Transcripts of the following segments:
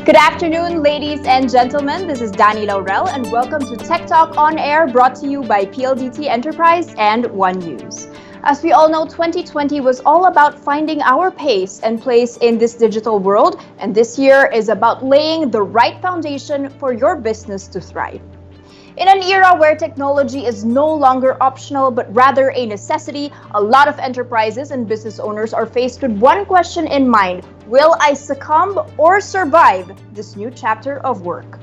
Good afternoon, ladies and gentlemen. This is Danny Laurel, and welcome to TechTalk On Air, brought to you by PLDT Enterprise and One News. As we all know, 2020 was all about finding our pace and place in this digital world, and this year is about laying the right foundation for your business to thrive. In an era where technology is no longer optional but rather a necessity, a lot of enterprises and business owners are faced with one question in mind: will I succumb or survive this new chapter of work?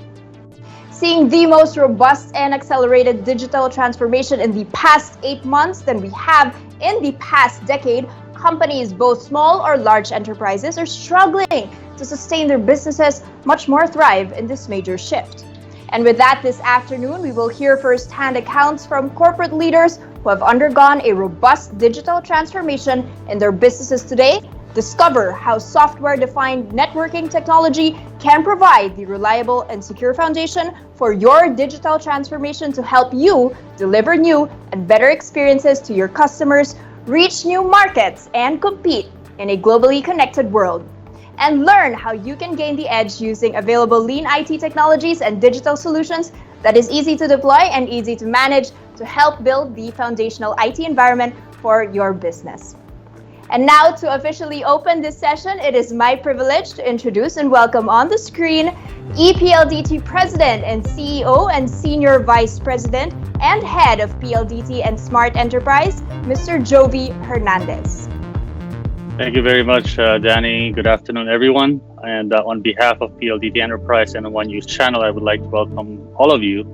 Seeing the most robust and accelerated digital transformation in the past 8 months than we have in the past decade, companies, both small or large enterprises, are struggling to sustain their businesses, much more thrive in this major shift. And with that, this afternoon, we will hear firsthand accounts from corporate leaders who have undergone a robust digital transformation in their businesses today, discover how software-defined networking technology can provide the reliable and secure foundation for your digital transformation to help you deliver new and better experiences to your customers, reach new markets, and compete in a globally connected world. And learn how you can gain the edge using available lean IT technologies and digital solutions that is easy to deploy and easy to manage to help build the foundational IT environment for your business. And now, to officially open this session, it is my privilege to introduce and welcome on the screen ePLDT President and CEO and Senior Vice President and Head of PLDT and Smart Enterprise, Mr. Jovi Hernandez. Thank you very much, Danny. Good afternoon, everyone. And on behalf of PLDT Enterprise and the One News channel, I would like to welcome all of you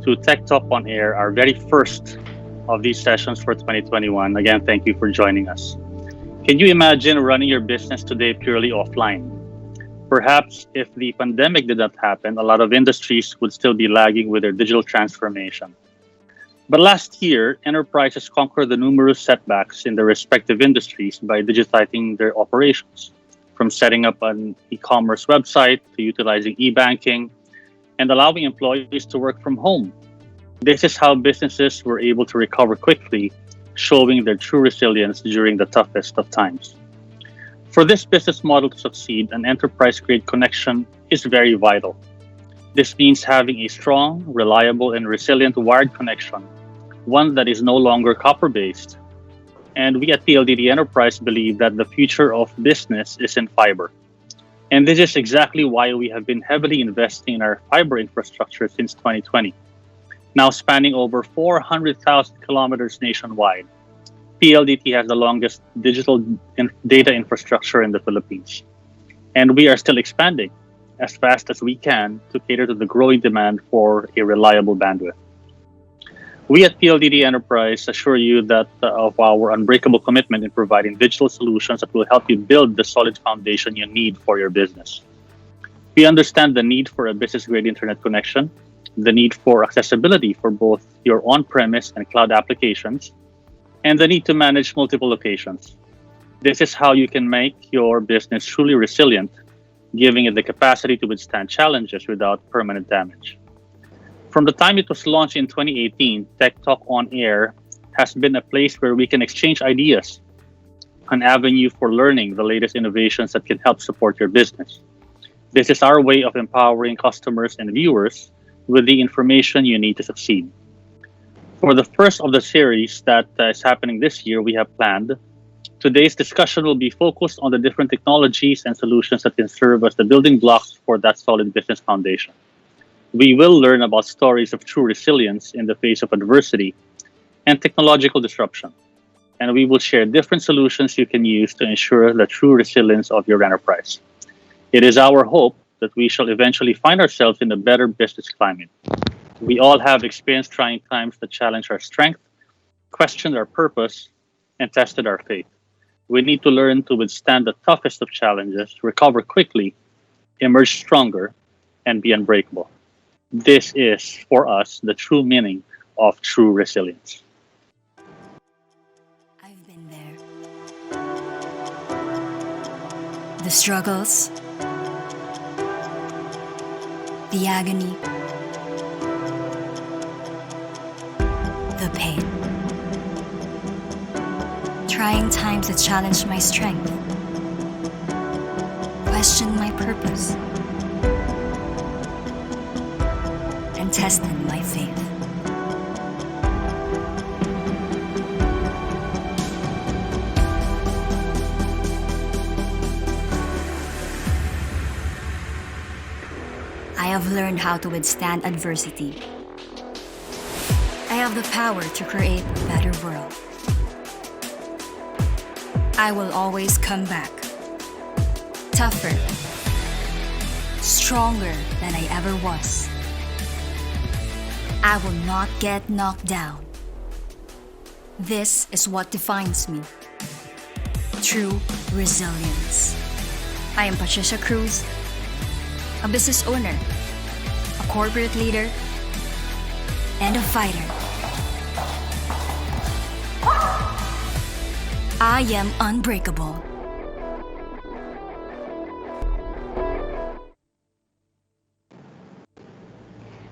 to Tech Talk On Air, our very first of these sessions for 2021. Again, thank you for joining us. Can you imagine running your business today purely offline? Perhaps if the pandemic did not happen, a lot of industries would still be lagging with their digital transformation. But last year, enterprises conquered the numerous setbacks in their respective industries by digitizing their operations, from setting up an e-commerce website to utilizing e-banking and allowing employees to work from home. This is how businesses were able to recover quickly, showing their true resilience during the toughest of times. For this business model to succeed, an enterprise-grade connection is very vital. This means having a strong, reliable, and resilient wired connection, one that is no longer copper-based. And we at PLDT Enterprise believe that the future of business is in fiber. And this is exactly why we have been heavily investing in our fiber infrastructure since 2020. Now spanning over 400,000 kilometers nationwide, PLDT has the longest digital data infrastructure in the Philippines. And we are still expanding as fast as we can to cater to the growing demand for a reliable bandwidth. We at PLDT Enterprise assure you that of our unbreakable commitment in providing digital solutions that will help you build the solid foundation you need for your business. We understand the need for a business-grade internet connection, the need for accessibility for both your on-premise and cloud applications, and the need to manage multiple locations. This is how you can make your business truly resilient, giving it the capacity to withstand challenges without permanent damage. From the time it was launched in 2018, Tech Talk On Air has been a place where we can exchange ideas, an avenue for learning the latest innovations that can help support your business. This is our way of empowering customers and viewers with the information you need to succeed. For the first of the series that is happening this year, we have planned. Today's discussion will be focused on the different technologies and solutions that can serve as the building blocks for that solid business foundation. We will learn about stories of true resilience in the face of adversity and technological disruption. And we will share different solutions you can use to ensure the true resilience of your enterprise. It is our hope that we shall eventually find ourselves in a better business climate. We all have experienced trying times that challenge our strength, questioned our purpose, and tested our faith. We need to learn to withstand the toughest of challenges, recover quickly, emerge stronger, and be unbreakable. This is, for us, the true meaning of true resilience. I've been there. The struggles, the agony, the pain. Trying times that challenged my strength, questioned my purpose, and tested my faith. I have learned how to withstand adversity. I have the power to create a better world. I will always come back, tougher, stronger than I ever was. I will not get knocked down. This is what defines me. True resilience. I am Patricia Cruz, a business owner, a corporate leader, and a fighter. I am unbreakable.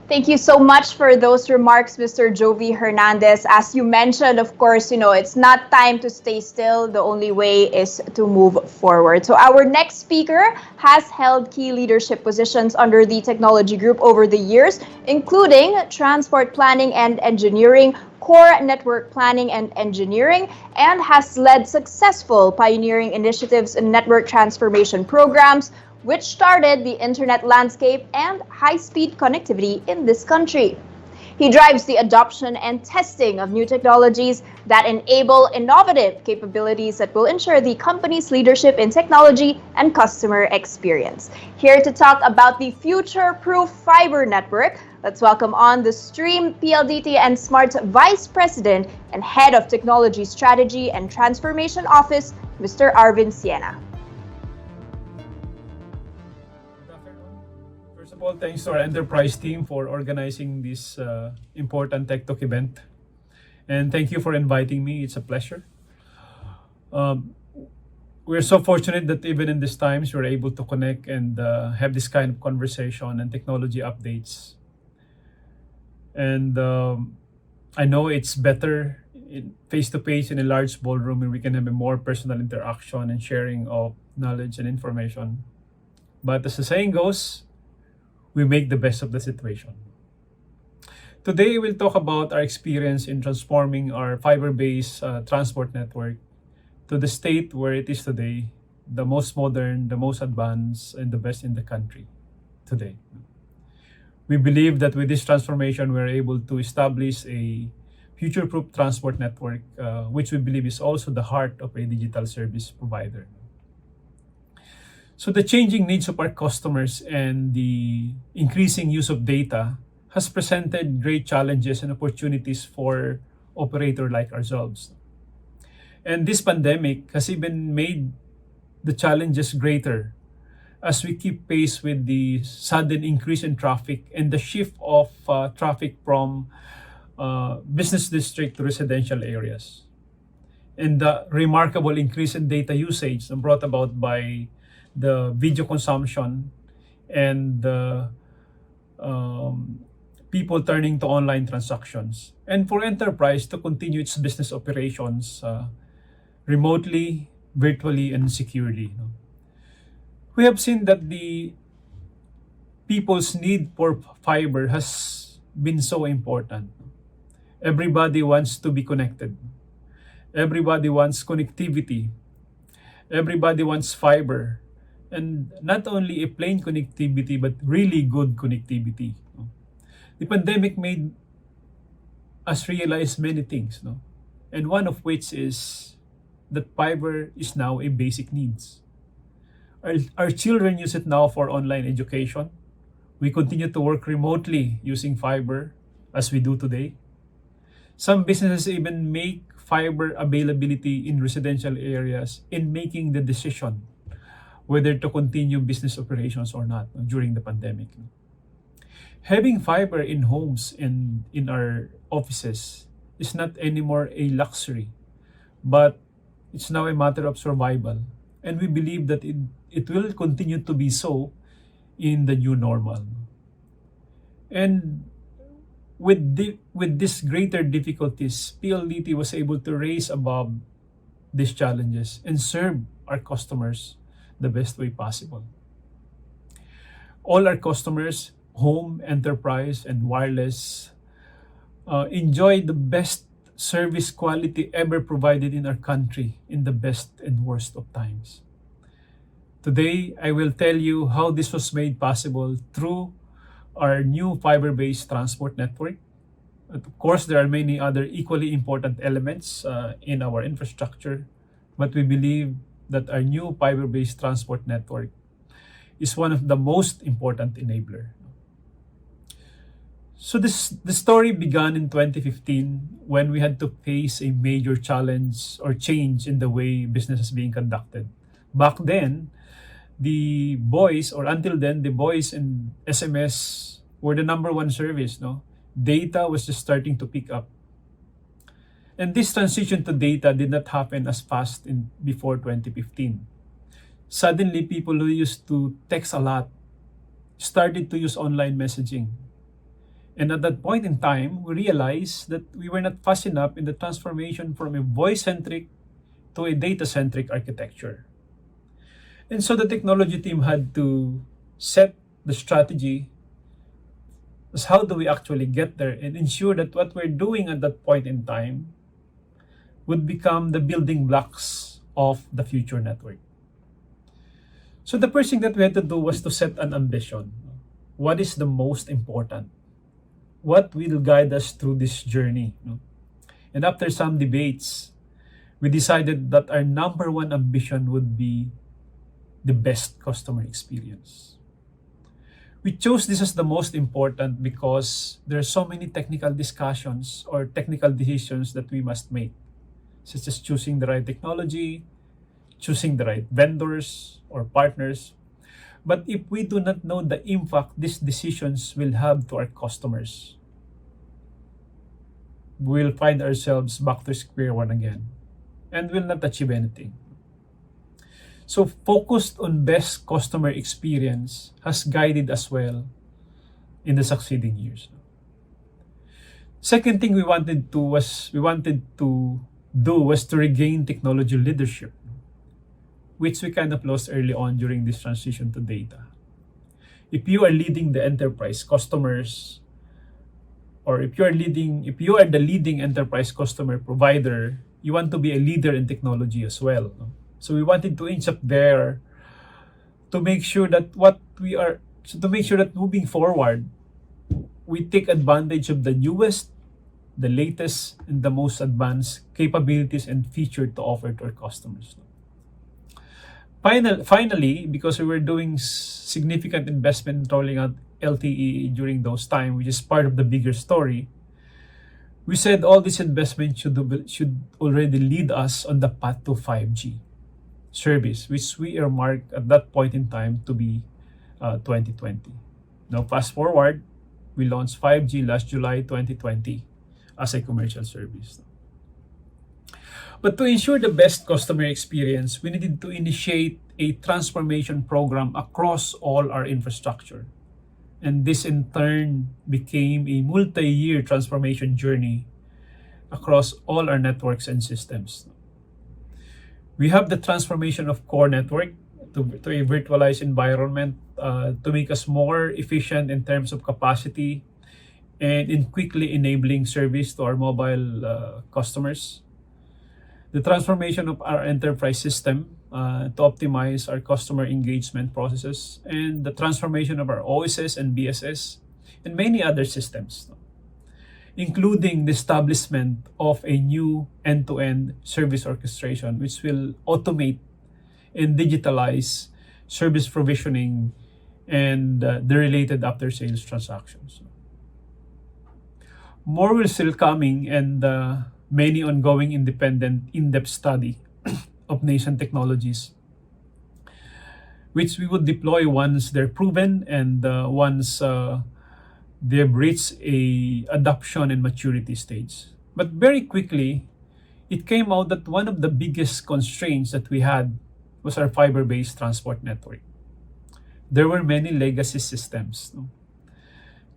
Thank you so much for those remarks, Mr. Jovi Hernandez. As you mentioned, of course, it's not time to stay still. The only way is to move forward. So our next speaker has held key leadership positions under the technology group over the years, including transport planning and engineering, core network planning and engineering, and has led successful pioneering initiatives in network transformation programs, which started the internet landscape and high-speed connectivity in this country. He drives the adoption and testing of new technologies that enable innovative capabilities that will ensure the company's leadership in technology and customer experience. Here to talk about the future-proof fiber network, let's welcome on the Stream PLDT and Smart's Vice President and Head of Technology Strategy and Transformation Office, Mr. Arvin Siena. First of all, thanks to our enterprise team for organizing this important TechTalk event. And thank you for inviting me. It's a pleasure. We're so fortunate that even in these times, we're able to connect and have this kind of conversation and technology updates. And I know it's better face-to-face in a large ballroom where we can have a more personal interaction and sharing of knowledge and information. But as the saying goes, we make the best of the situation. Today, we'll talk about our experience in transforming our fiber-based transport network to the state where it is today, the most modern, the most advanced, and the best in the country today. We believe that with this transformation, we're able to establish a future-proof transport network, which we believe is also the heart of a digital service provider. So the changing needs of our customers and the increasing use of data has presented great challenges and opportunities for operators like ourselves. And this pandemic has even made the challenges greater as we keep pace with the sudden increase in traffic and the shift of traffic from business district to residential areas. And the remarkable increase in data usage brought about by the video consumption and the people turning to online transactions. And for enterprise to continue its business operations remotely, virtually, and securely. We have seen that the people's need for fiber has been so important. Everybody wants to be connected. Everybody wants connectivity. Everybody wants fiber. And not only a plain connectivity, but really good connectivity. The pandemic made us realize many things, and one of which is that fiber is now a basic needs. Our children use it now for online education. We continue to work remotely using fiber as we do today. Some businesses even make fiber availability in residential areas in making the decision whether to continue business operations or not during the pandemic. Having fiber in homes and in our offices is not anymore a luxury, but it's now a matter of survival. And we believe that it will continue to be so in the new normal. And with these greater difficulties, PLDT was able to raise above these challenges and serve our customers the best way possible. All our customers home, enterprise, and wireless enjoy the best service quality ever provided in our country in the best and worst of times. Today, I will tell you how this was made possible through our new fiber-based transport network. Of course, there are many other equally important elements in our infrastructure, but we believe that our new fiber-based transport network is one of the most important enabler. So the story began in 2015 when we had to face a major challenge or change in the way business is being conducted. Back then, until then, the voice and SMS were the number one service, no? Data was just starting to pick up. And this transition to data did not happen as fast before 2015. Suddenly, people who used to text a lot started to use online messaging. And at that point in time, we realized that we were not fast enough in the transformation from a voice-centric to a data-centric architecture. And so the technology team had to set the strategy as how do we actually get there and ensure that what we're doing at that point in time would become the building blocks of the future network. So the first thing that we had to do was to set an ambition. What is the most important? What will guide us through this journey? And after some debates, we decided that our number one ambition would be the best customer experience. We chose this as the most important because there are so many technical discussions or technical decisions that we must make, such as choosing the right technology, choosing the right vendors or partners. But if we do not know the impact these decisions will have to our customers, we'll find ourselves back to square one again and will not achieve anything. So focused on best customer experience has guided us well in the succeeding years. Second thing we wanted to do was to regain technology leadership, which we kind of lost early on during this transition to data. If you are leading the enterprise customers, or if you are the leading enterprise customer provider, you want to be a leader in technology as well. So we wanted to inch up there to make sure that moving forward, we take advantage of the newest, the latest, and the most advanced capabilities and features to offer to our customers. Finally, because we were doing significant investment in rolling out LTE during those times, which is part of the bigger story, we said all this investment should already lead us on the path to 5G service, which we earmarked at that point in time to be 2020. Now, fast forward, we launched 5G last July 2020 as a commercial service. But to ensure the best customer experience, we needed to initiate a transformation program across all our infrastructure. And this in turn became a multi-year transformation journey across all our networks and systems. We have the transformation of core network to a virtualized environment to make us more efficient in terms of capacity and in quickly enabling service to our mobile customers. The transformation of our enterprise system to optimize our customer engagement processes, and the transformation of our OSS and BSS, and many other systems, including the establishment of a new end-to-end service orchestration, which will automate and digitalize service provisioning and the related after-sales transactions. More will still coming, and many ongoing independent in-depth study of nascent technologies, which we would deploy once they're proven and once they've reached a adoption and maturity stage. But very quickly, it came out that one of the biggest constraints that we had was our fiber-based transport network. There were many legacy systems.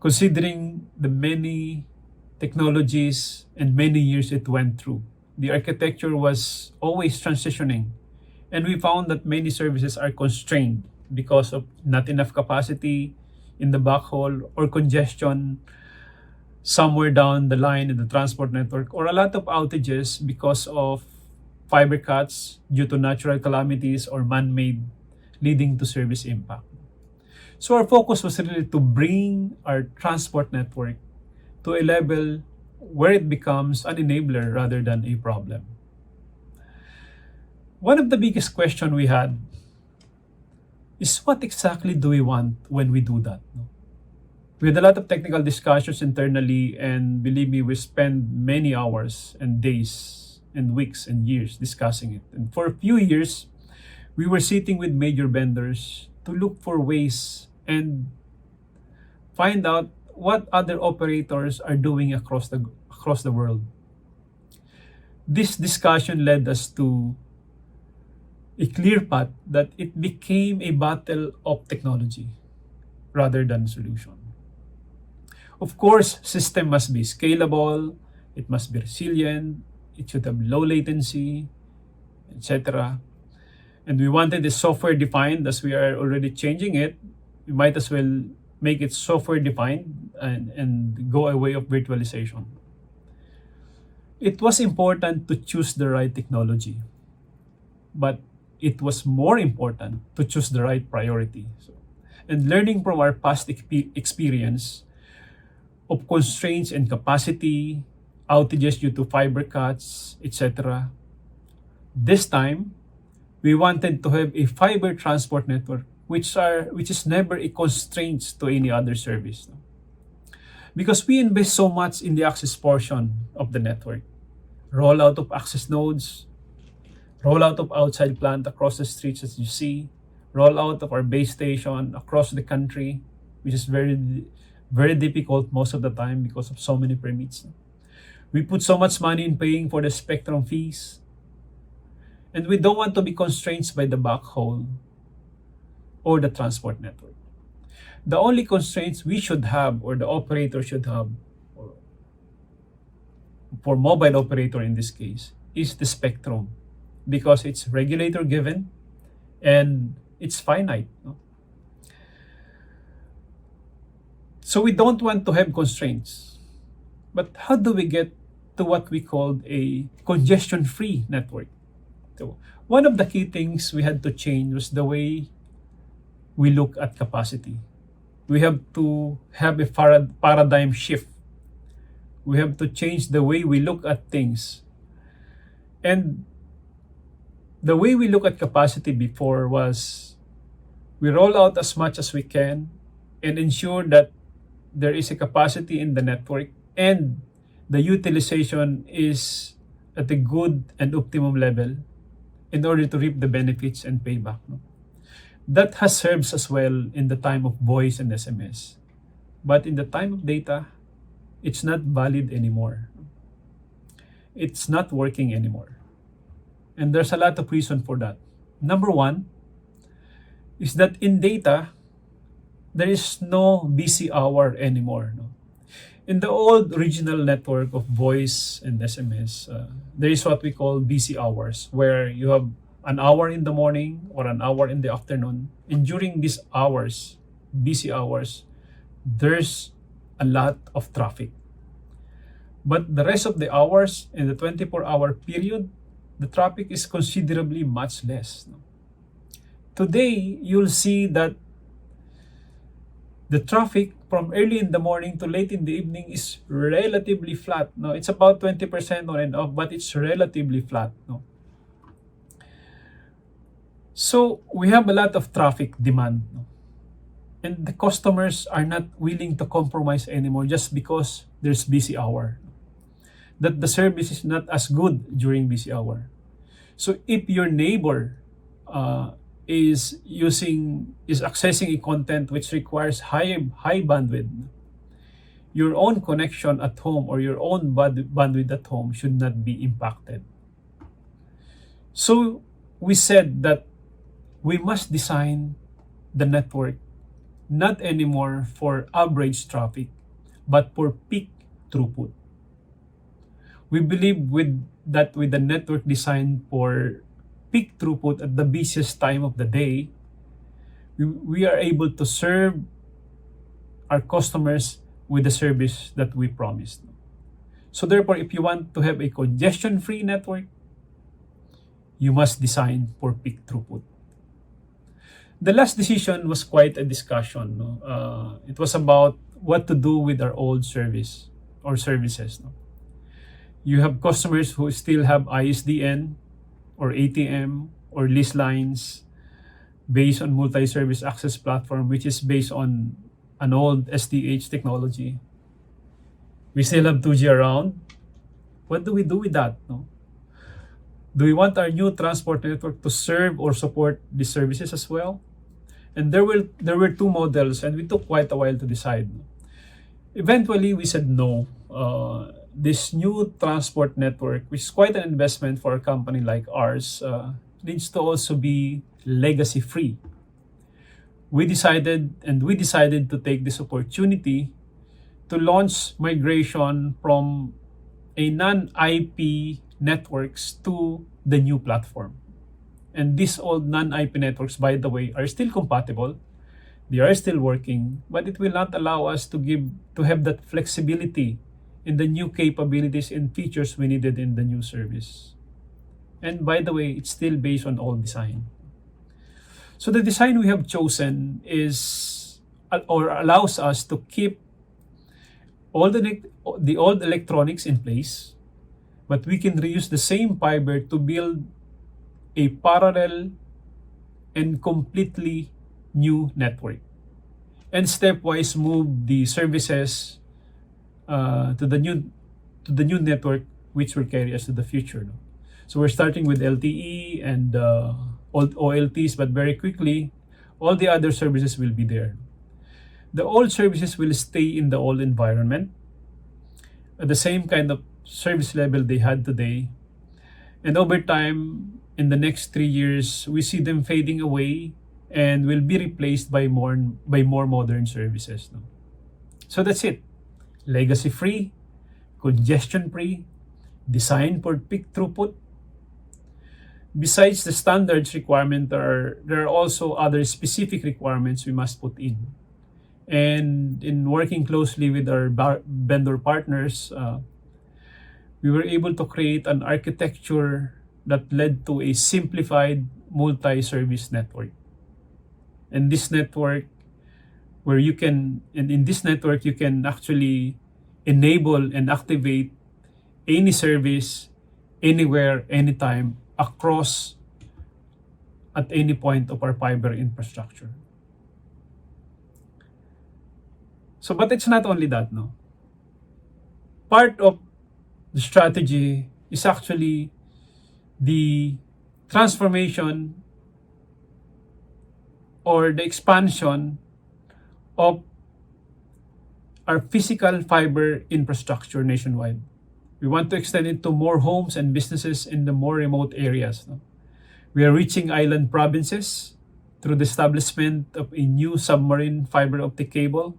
Considering the many technologies and many years it went through, the architecture was always transitioning, and we found that many services are constrained because of not enough capacity, in the backhaul or congestion somewhere down the line in the transport network, or a lot of outages because of fiber cuts due to natural calamities or man-made, leading to service impact. So our focus was really to bring our transport network to a level where it becomes an enabler rather than a problem. One of the biggest questions we had is, what exactly do we want when we do that? We had a lot of technical discussions internally, and believe me, we spent many hours and days and weeks and years discussing it. And for a few years, we were sitting with major vendors to look for ways and find out what other operators are doing across the world. This discussion led us to a clear path that it became a battle of technology rather than solution. Of course, system must be scalable, it must be resilient, it should have low latency, etc. And we wanted the software defined. As we are already changing it, we might as well make it software defined and go away of virtualization. It was important to choose the right technology, but it was more important to choose the right priority. And learning from our past experience of constraints and capacity, outages due to fiber cuts, etc. This time, we wanted to have a fiber transport network which is never a constraint to any other service. Because we invest so much in the access portion of the network. Rollout of access nodes, rollout of outside plant across the streets as you see, rollout of our base station across the country, which is very difficult most of the time because of so many permits. We put so much money in paying for the spectrum fees, and we don't want to be constrained by the backhaul or the transport network. The only constraints we should have, or the operator should have, or for mobile operator in this case, is the spectrum, because it's regulator given and it's finite. So we don't want to have constraints. But how do we get to what we called a congestion-free network? So one of the key things we had to change was the way we look at capacity. We have to have a paradigm shift. We have to change the way we look at things. And the way we look at capacity before was we roll out as much as we can and ensure that there is a capacity in the network and the utilization is at a good and optimum level in order to reap the benefits and payback. That has served us well in the time of voice and SMS. But in the time of data, it's not valid anymore. It's not working anymore. And there's a lot of reason for that. Number one is that in data, there is no busy hour anymore. In the old original network of voice and SMS, there is what we call busy hours, where you have an hour in the morning or an hour in the afternoon. And during these hours, busy hours, there's a lot of traffic. But the rest of the hours in the 24-hour period, the traffic is considerably much less. Today, you'll see that the traffic from early in the morning to late in the evening is relatively flat. No, it's about 20% on and off, but it's relatively flat. No? So we have a lot of traffic demand. No? And the customers are not willing to compromise anymore just because there's busy hour. That the service is not as good during busy hour. So if your neighbor is accessing a content which requires high bandwidth, your own connection at home or your own bandwidth at home should not be impacted. So we said that we must design the network not anymore for average traffic, but for peak throughput. We believe with the network design for peak throughput at the busiest time of the day, we are able to serve our customers with the service that we promised. So therefore, if you want to have a congestion-free network, you must design for peak throughput. The last decision was quite a discussion. No? It was about what to do with our old service or services. No? You have customers who still have ISDN or ATM or lease lines based on multi-service access platform, which is based on an old SDH technology. We still have 2G around. What do we do with that? No? Do we want our new transport network to serve or support these services as well? And there were two models, and we took quite a while to decide. Eventually, we said no. This new transport network, which is quite an investment for a company like ours, needs to also be legacy-free. We decided to take this opportunity to launch migration from a non-IP networks to the new platform. And these old non-IP networks, by the way, are still compatible. They are still working, but it will not allow us to have that flexibility in the new capabilities and features we needed in the new service. And by the way, it's still based on old design. So the design we have chosen is or allows us to keep all the old electronics in place, but we can reuse the same fiber to build a parallel and completely new network, and stepwise move the services to the new network, which will carry us to the future. No? So we're starting with LTE and old OLTs, but very quickly, all the other services will be there. The old services will stay in the old environment at the same kind of service level they had today. And over time, in the next 3 years, we see them fading away and will be replaced by more modern services. No? So that's it. Legacy-free, congestion-free, designed for peak throughput. Besides the standards requirement, there are also other specific requirements we must put in. And in working closely with our vendor partners, we were able to create an architecture that led to a simplified multi-service network. And this network, in this network, you can actually enable and activate any service, anywhere, anytime, across at any point of our fiber infrastructure. So, but it's not only that, no. Part of the strategy is actually the transformation or the expansion of our physical fiber infrastructure nationwide. We want to extend it to more homes and businesses in the more remote areas. No? We are reaching island provinces through the establishment of a new submarine fiber optic cable.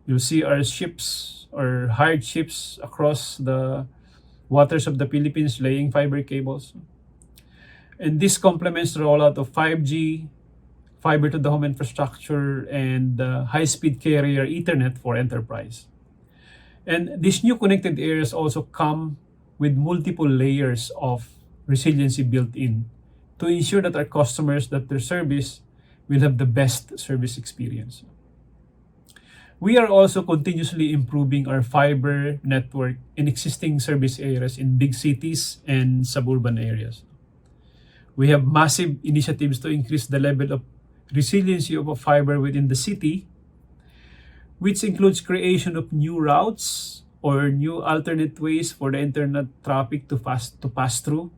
You'll see our ships or hired ships across the waters of the Philippines laying fiber cables. And this complements the rollout of 5G, fiber to the home infrastructure, and high-speed carrier Ethernet for enterprise. And these new connected areas also come with multiple layers of resiliency built in to ensure that our customers, that their service will have the best service experience. We are also continuously improving our fiber network in existing service areas in big cities and suburban areas. We have massive initiatives to increase the level of resiliency of a fiber within the city, which includes creation of new routes or new alternate ways for the internet traffic to pass through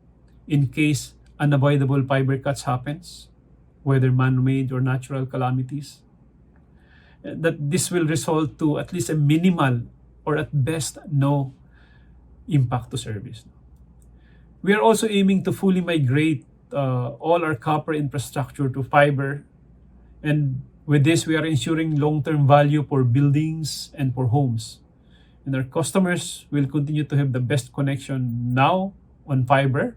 in case unavoidable fiber cuts happens, whether man-made or natural calamities. That this will result to at least a minimal or at best no impact to service. We are also aiming to fully migrate all our copper infrastructure to fiber, and with this we are ensuring long-term value for buildings and for homes. And our customers will continue to have the best connection now on fiber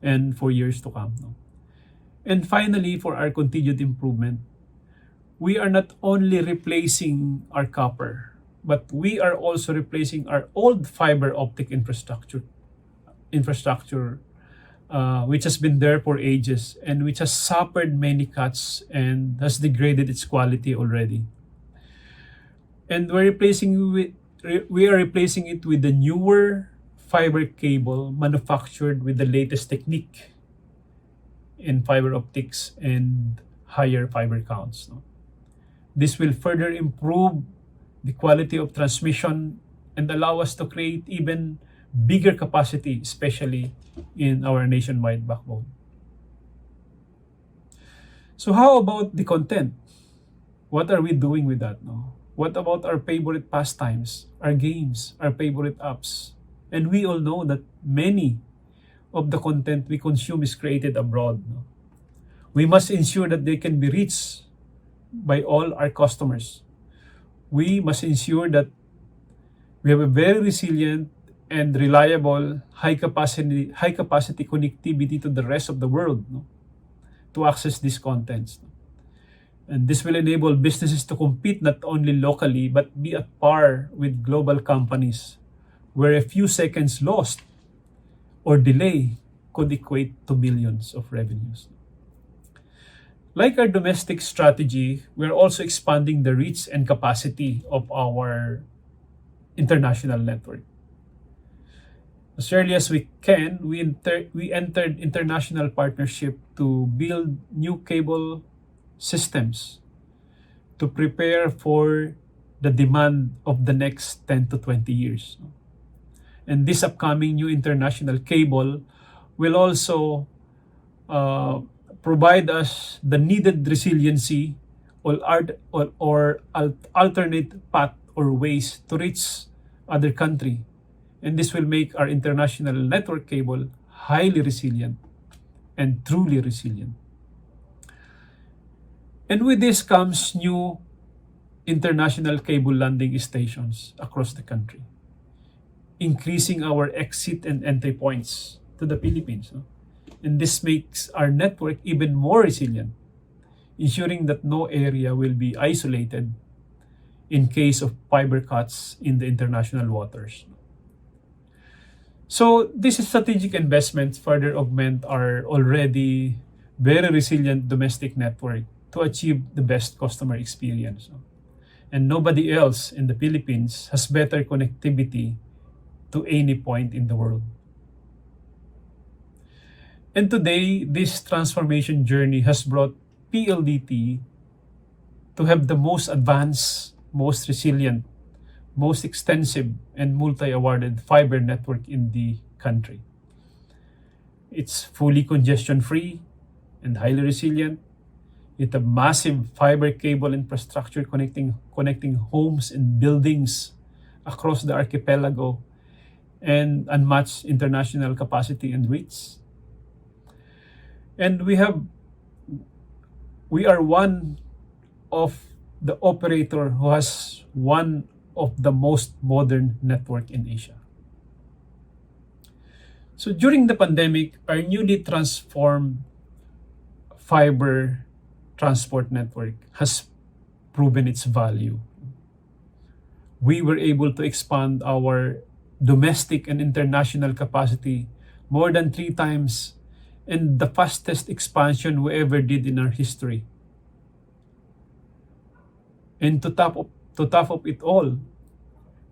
and for years to come. And finally, for our continued improvement, we are not only replacing our copper, but we are also replacing our old fiber optic infrastructure, which has been there for ages and which has suffered many cuts and has degraded its quality already. And we are replacing it with the newer fiber cable manufactured with the latest technique in fiber optics and higher fiber counts. No? This will further improve the quality of transmission and allow us to create even bigger capacity, especially in our nationwide backbone. So how about the content? What are we doing with that? No? What about our favorite pastimes, our games, our favorite apps? And we all know that many of the content we consume is created abroad. No? We must ensure that they can be reached by all our customers. We must ensure that we have a very resilient and reliable high capacity connectivity to the rest of the world, no? To access these contents. No? And this will enable businesses to compete not only locally but be at par with global companies, where a few seconds lost or delay could equate to millions of revenues. Like our domestic strategy, we're also expanding the reach and capacity of our international network. As early as we can, we entered international partnership to build new cable systems to prepare for the demand of the next 10 to 20 years. And this upcoming new international cable will also provide us the needed resiliency or alternate path or ways to reach other country. And this will make our international network cable highly resilient and truly resilient. And with this comes new international cable landing stations across the country, increasing our exit and entry points to the Philippines. No? And this makes our network even more resilient, ensuring that no area will be isolated in case of fiber cuts in the international waters. So these strategic investments further augment our already very resilient domestic network to achieve the best customer experience. And nobody else in the Philippines has better connectivity to any point in the world. And today, this transformation journey has brought PLDT to have the most advanced, most resilient, most extensive, and multi-awarded fiber network in the country. It's fully congestion-free and highly resilient. It has massive fiber cable infrastructure connecting homes and buildings across the archipelago, and unmatched international capacity and reach. And we are one of the operator who has one of the most modern network in Asia. So during the pandemic, our newly transformed fiber transport network has proven its value. We were able to expand our domestic and international capacity more than 3 times, and the fastest expansion we ever did in our history. And to top up it all,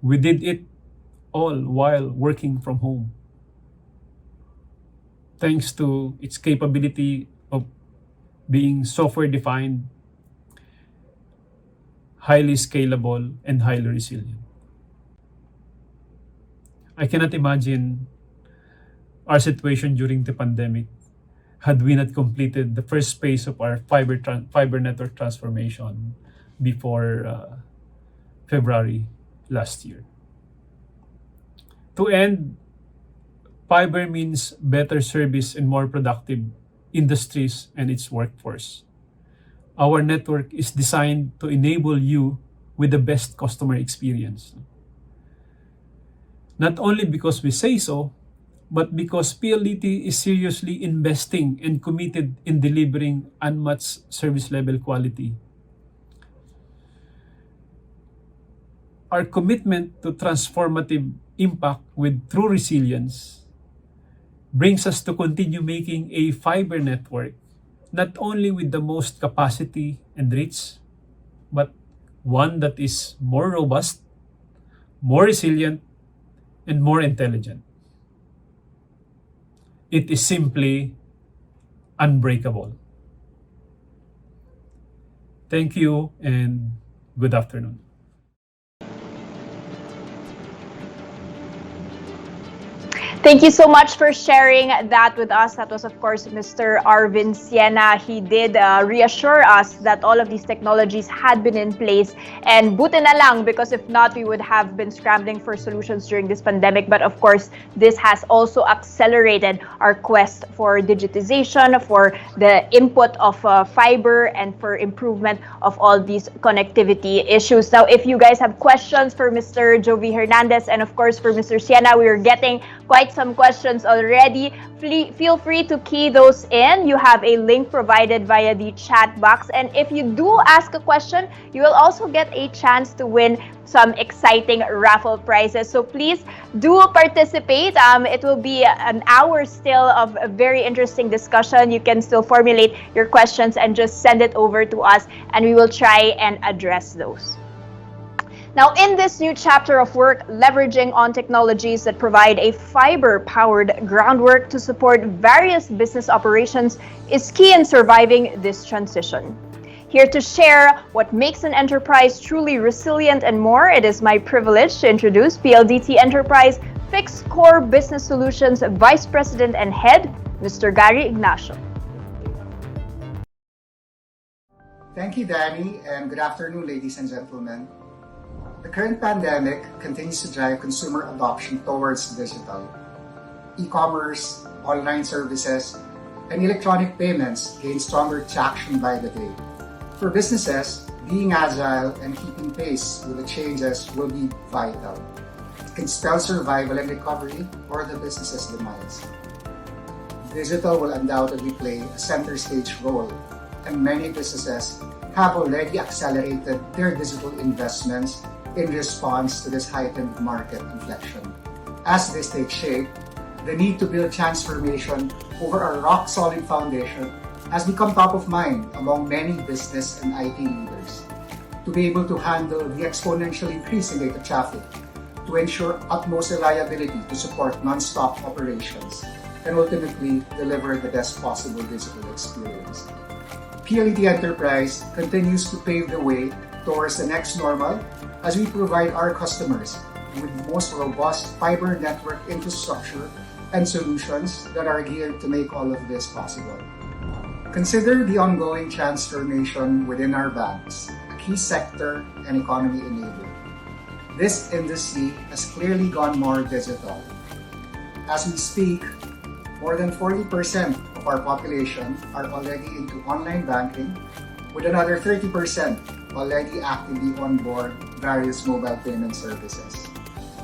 we did it all while working from home, thanks to its capability of being software-defined, highly scalable, and highly resilient. I cannot imagine our situation during the pandemic had we not completed the first phase of our fiber network transformation before February last year. To end, fiber means better service and more productive industries and its workforce. Our network is designed to enable you with the best customer experience. Not only because we say so, but because PLDT is seriously investing and committed in delivering unmatched service level quality. our commitment to transformative impact with true resilience brings us to continue making a fiber network not only with the most capacity and reach, but one that is more robust, more resilient, and more intelligent. It is simply unbreakable. Thank you and good afternoon. Thank you so much for sharing that with us. That was, of course, Mr. Arvin Siena. He did reassure us that all of these technologies had been in place. And buti na lang, because if not, we would have been scrambling for solutions during this pandemic. But of course, this has also accelerated our quest for digitization, for the input of fiber, and for improvement of all these connectivity issues. Now, if you guys have questions for Mr. Jovi Hernandez and, of course, for Mr. Siena, we are getting quite some questions already. Feel free to key those in. You have a link provided via the chat box. And if you do ask a question, you will also get a chance to win some exciting raffle prizes. So please do participate. It will be an hour still of a very interesting discussion. You can still formulate your questions and just send it over to us, and we will try and address those. Now, in this new chapter of work, leveraging on technologies that provide a fiber-powered groundwork to support various business operations is key in surviving this transition. Here to share what makes an enterprise truly resilient and more, it is my privilege to introduce PLDT Enterprise Fixed Core Business Solutions Vice President and Head, Mr. Gary Ignacio. Thank you, Danny, and good afternoon, ladies and gentlemen. The current pandemic continues to drive consumer adoption towards digital. E-commerce, online services, and electronic payments gain stronger traction by the day. For businesses, being agile and keeping pace with the changes will be vital. It can spell survival and recovery or the business's demise. Digital will undoubtedly play a center stage role, and many businesses have already accelerated their digital investments in response to this heightened market inflection. As this takes shape, the need to build transformation over a rock-solid foundation has become top of mind among many business and IT leaders. To be able to handle the exponential increase in data traffic, to ensure utmost reliability to support non-stop operations, and ultimately deliver the best possible digital experience. PLDT Enterprise continues to pave the way towards the next normal as we provide our customers with the most robust fiber network infrastructure and solutions that are geared to make all of this possible. Consider the ongoing transformation within our banks, a key sector and economy enabler. This industry has clearly gone more digital. As we speak, more than 40% of our population are already into online banking, with another 30% already actively onboard various mobile payment services.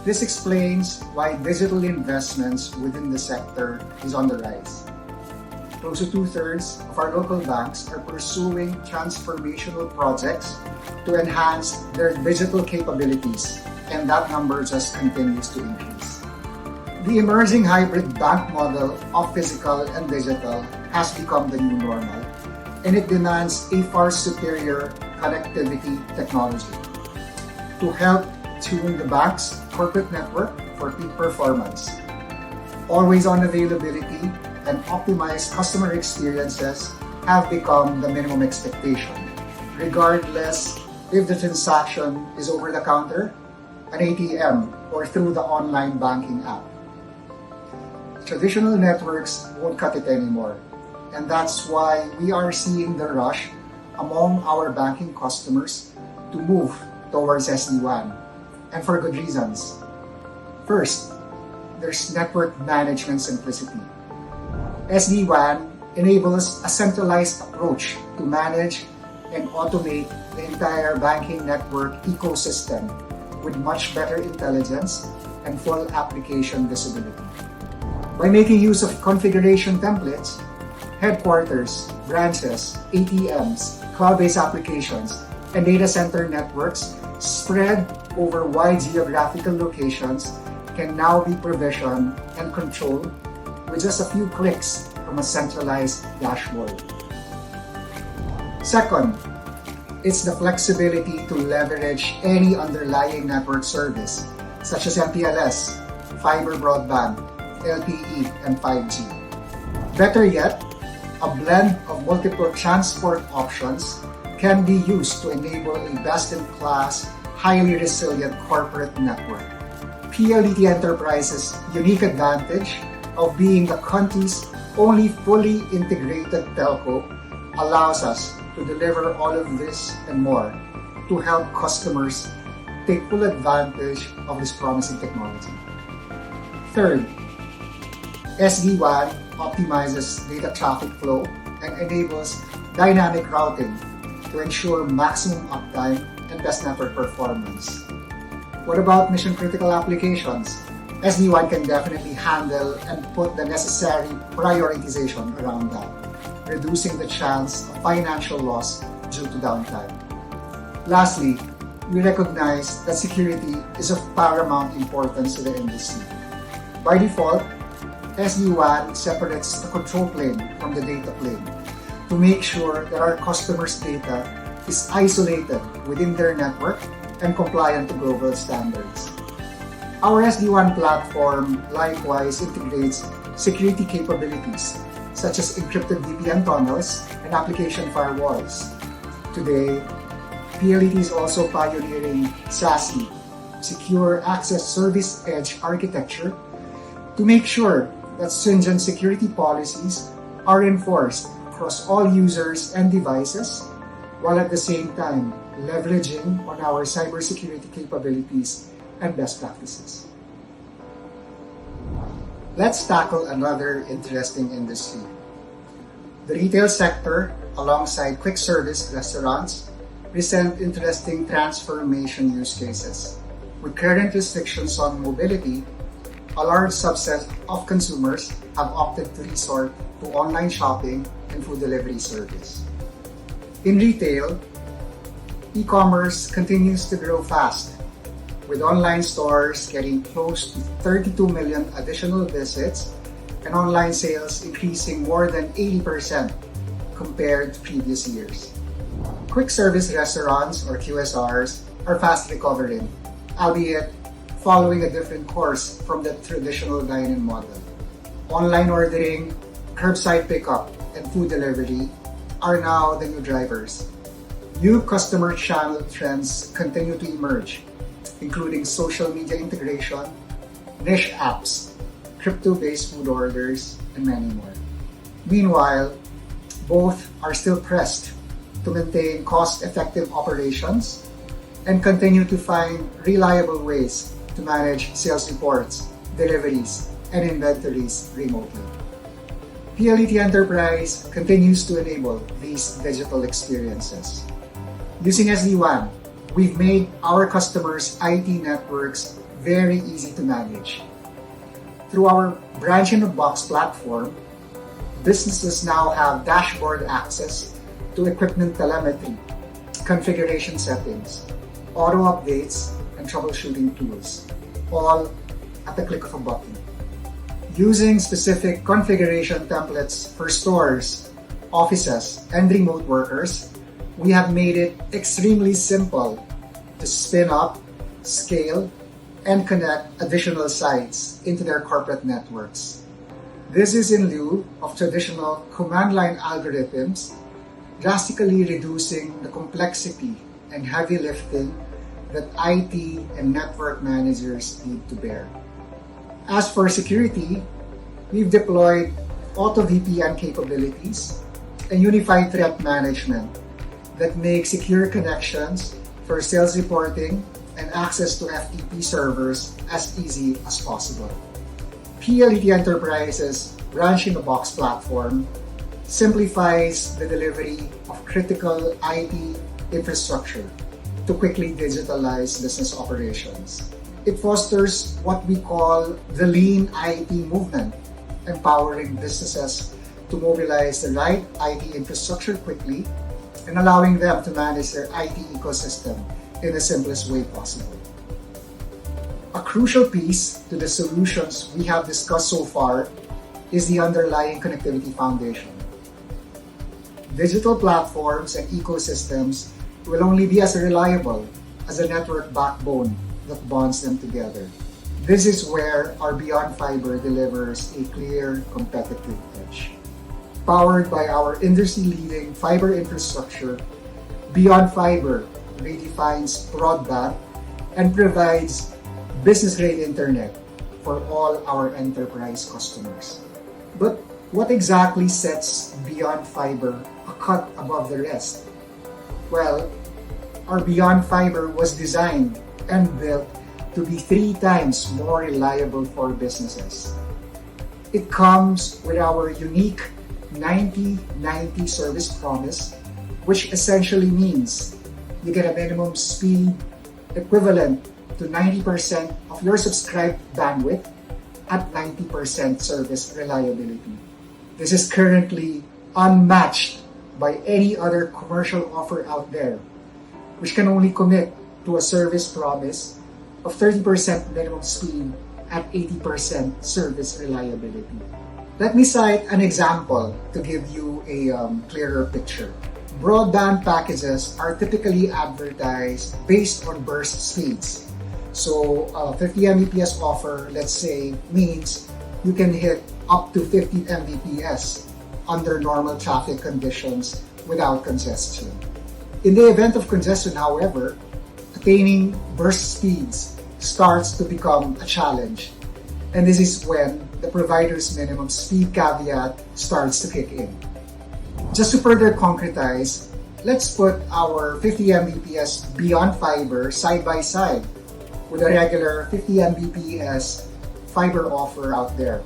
This explains why digital investments within the sector is on the rise. Close to 2/3 of our local banks are pursuing transformational projects to enhance their digital capabilities, and that number just continues to increase. The emerging hybrid bank model of physical and digital has become the new normal, and it demands a far superior connectivity technology to help tune the bank's corporate network for peak performance. Always-on availability and optimized customer experiences have become the minimum expectation, regardless if the transaction is over the counter, an ATM, or through the online banking app. Traditional networks won't cut it anymore, and that's why we are seeing the rush among our banking customers to move towards SD-WAN, and for good reasons. First, there's network management simplicity. SD-WAN enables a centralized approach to manage and automate the entire banking network ecosystem with much better intelligence and full application visibility. By making use of configuration templates, headquarters, branches, ATMs, cloud-based applications, and data center networks spread over wide geographical locations can now be provisioned and controlled with just a few clicks from a centralized dashboard. Second, it's the flexibility to leverage any underlying network service, such as MPLS, fiber broadband, LTE, and 5G. Better yet, a blend of multiple transport options can be used to enable a best-in-class, highly resilient corporate network. PLDT Enterprise's unique advantage of being the country's only fully integrated telco allows us to deliver all of this and more to help customers take full advantage of this promising technology. Third, SD-WAN optimizes data traffic flow and enables dynamic routing to ensure maximum uptime and best network performance. What about mission-critical applications? SD-WAN can definitely handle and put the necessary prioritization around that, reducing the chance of financial loss due to downtime. Lastly, we recognize that security is of paramount importance to the industry. By default, SD-WAN separates the control plane from the data plane to make sure that our customers' data is isolated within their network and compliant to global standards. Our SD-WAN platform likewise integrates security capabilities such as encrypted VPN tunnels and application firewalls. Today, PLDT is also pioneering SASE, Secure Access Service Edge architecture, to make sure that stringent security policies are enforced across all users and devices, while at the same time leveraging on our cybersecurity capabilities and best practices. Let's tackle another interesting industry. The retail sector, alongside quick service restaurants, present interesting transformation use cases. With current restrictions on mobility, a large subset of consumers have opted to resort to online shopping and food delivery service. In retail, e-commerce continues to grow fast, with online stores getting close to 32 million additional visits and online sales increasing more than 80% compared to previous years. Quick service restaurants, or QSRs, are fast recovering, albeit following a different course from the traditional dine-in model. Online ordering, curbside pickup, and food delivery are now the new drivers. New customer channel trends continue to emerge, including social media integration, niche apps, crypto-based food orders, and many more. Meanwhile, both are still pressed to maintain cost-effective operations and continue to find reliable ways to manage sales reports, deliveries, and inventories remotely. PLDT Enterprise continues to enable these digital experiences. Using SD-WAN, we've made our customers' IT networks very easy to manage. Through our branch-in-a-box platform, businesses now have dashboard access to equipment telemetry, configuration settings, auto updates, and troubleshooting tools, all at the click of a button. Using specific configuration templates for stores, offices, and remote workers, we have made it extremely simple to spin up, scale, and connect additional sites into their corporate networks. This is in lieu of traditional command line algorithms, drastically reducing the complexity and heavy lifting that IT and network managers need to bear. As for security, we've deployed auto VPN capabilities and unified threat management that make secure connections for sales reporting and access to FTP servers as easy as possible. PLDT Enterprise's branch-in-a-box platform simplifies the delivery of critical IT infrastructure to quickly digitalize business operations. It fosters what we call the lean IT movement, empowering businesses to mobilize the right IT infrastructure quickly and allowing them to manage their IT ecosystem in the simplest way possible. A crucial piece to the solutions we have discussed so far is the underlying connectivity foundation. Digital platforms and ecosystems will only be as reliable as the network backbone that bonds them together. This is where our Beyond Fiber delivers a clear competitive edge. Powered by our industry-leading fiber infrastructure, Beyond Fiber redefines broadband and provides business-grade internet for all our enterprise customers. But what exactly sets Beyond Fiber a cut above the rest? Well, our Beyond Fiber was designed and built to be 3 times more reliable for businesses. It comes with our unique 90-90 service promise, which essentially means you get a minimum speed equivalent to 90% of your subscribed bandwidth at 90% service reliability. This is currently unmatched by any other commercial offer out there, which can only commit to a service promise of 30% minimum speed at 80% service reliability. Let me cite an example to give you a clearer picture. Broadband packages are typically advertised based on burst speeds. So 50 Mbps offer, let's say, means you can hit up to 50 Mbps under normal traffic conditions without congestion. In the event of congestion, however, attaining burst speeds starts to become a challenge. And this is when the provider's minimum speed caveat starts to kick in. Just to further concretize, let's put our 50 Mbps Beyond Fiber side by side with a regular 50 Mbps fiber offer out there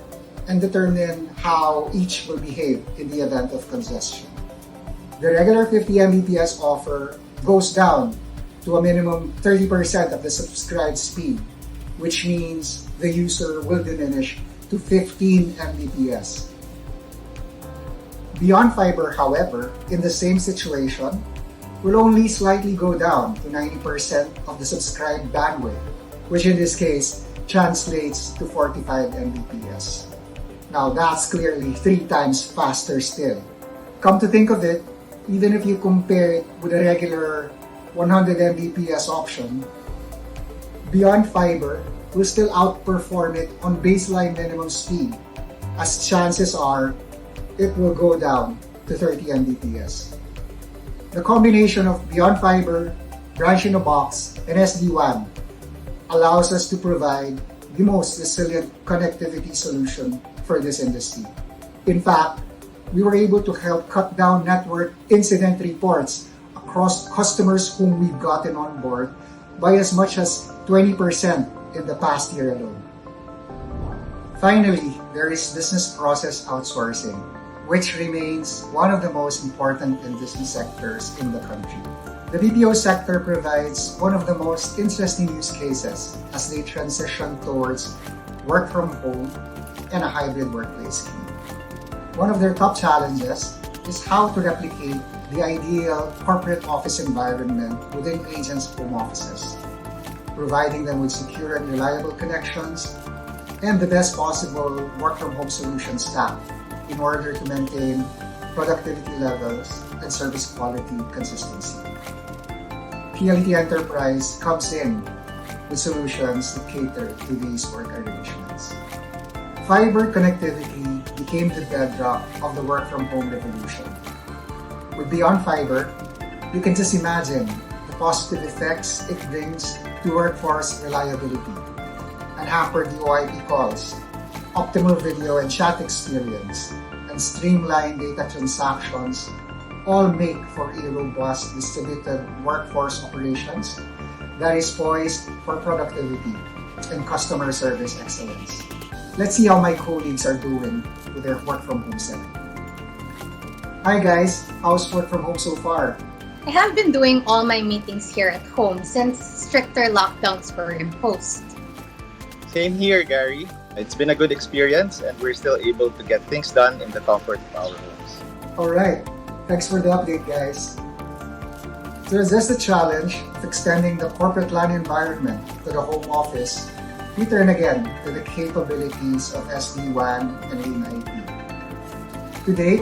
and determine how each will behave in the event of congestion. The regular 50 Mbps offer goes down to a minimum 30% of the subscribed speed, which means the user will diminish to 15 Mbps. Beyond Fiber, however, in the same situation, will only slightly go down to 90% of the subscribed bandwidth, which in this case translates to 45 Mbps. Now that's clearly 3 times faster still. Come to think of it, even if you compare it with a regular 100 Mbps option, Beyond Fiber will still outperform it on baseline minimum speed, as chances are it will go down to 30 Mbps. The combination of Beyond Fiber, Branch-in-a-Box, and SD-WAN allows us to provide the most resilient connectivity solution for this industry. In fact, we were able to help cut down network incident reports across customers whom we've gotten on board by as much as 20% in the past year alone. Finally, there is business process outsourcing, which remains one of the most important industry sectors in the country. The BPO sector provides one of the most interesting use cases as they transition towards work from home and a hybrid workplace scheme. One of their top challenges is how to replicate the ideal corporate office environment within agents' home offices, providing them with secure and reliable connections and the best possible work-from-home solution stack in order to maintain productivity levels and service quality consistency. PLDT Enterprise comes in with solutions that cater to these work arrangements. Fiber connectivity became the bedrock of the work-from-home revolution. With Beyond Fiber, you can just imagine the positive effects it brings to workforce reliability, unhampered UIP calls, optimal video and chat experience, and streamlined data transactions all make for a robust distributed workforce operations that is poised for productivity and customer service excellence. Let's see how my colleagues are doing with their work from home setting. Hi guys, how's work from home so far? I have been doing all my meetings here at home since stricter lockdowns were imposed. Same here, Gary. It's been a good experience and we're still able to get things done in the comfort of our homes. Alright, thanks for the update guys. To address the challenge of extending the corporate LAN environment to the home office, we turn again to the capabilities of SD-WAN and Lean IP. To date,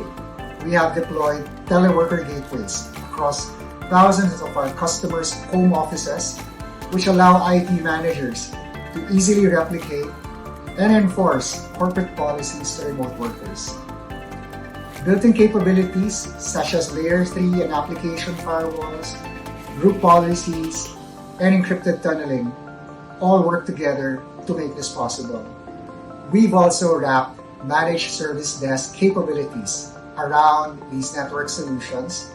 we have deployed Teleworker Gateways across thousands of our customers' home offices, which allow IT managers to easily replicate and enforce corporate policies to remote workers. Built-in capabilities such as Layer 3 and application firewalls, group policies, and encrypted tunneling all work together to make this possible. We've also wrapped managed service desk capabilities around these network solutions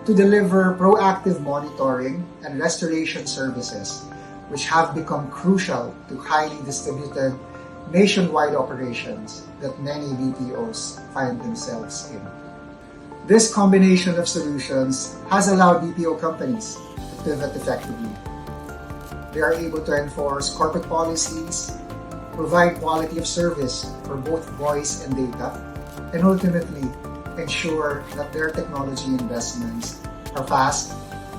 to deliver proactive monitoring and restoration services, which have become crucial to highly distributed nationwide operations that many BPOs find themselves in. This combination of solutions has allowed BPO companies to pivot effectively. They are able to enforce corporate policies, provide quality of service for both voice and data, and ultimately ensure that their technology investments are fast,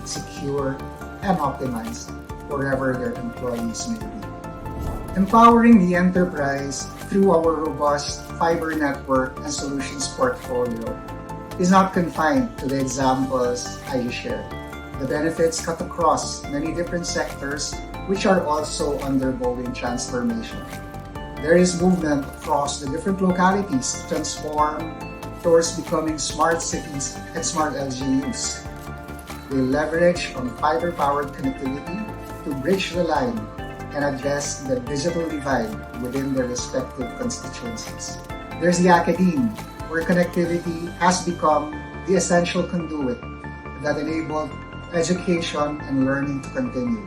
secure, and optimized wherever their employees may be. Empowering the enterprise through our robust fiber network and solutions portfolio is not confined to the examples I just shared. The benefits cut across many different sectors which are also undergoing transformation. There is movement across the different localities to transform towards becoming smart cities and smart LGUs. We leverage on fiber-powered connectivity to bridge the line and address the digital divide within their respective constituencies. There's the academe, where connectivity has become the essential conduit that enabled education and learning to continue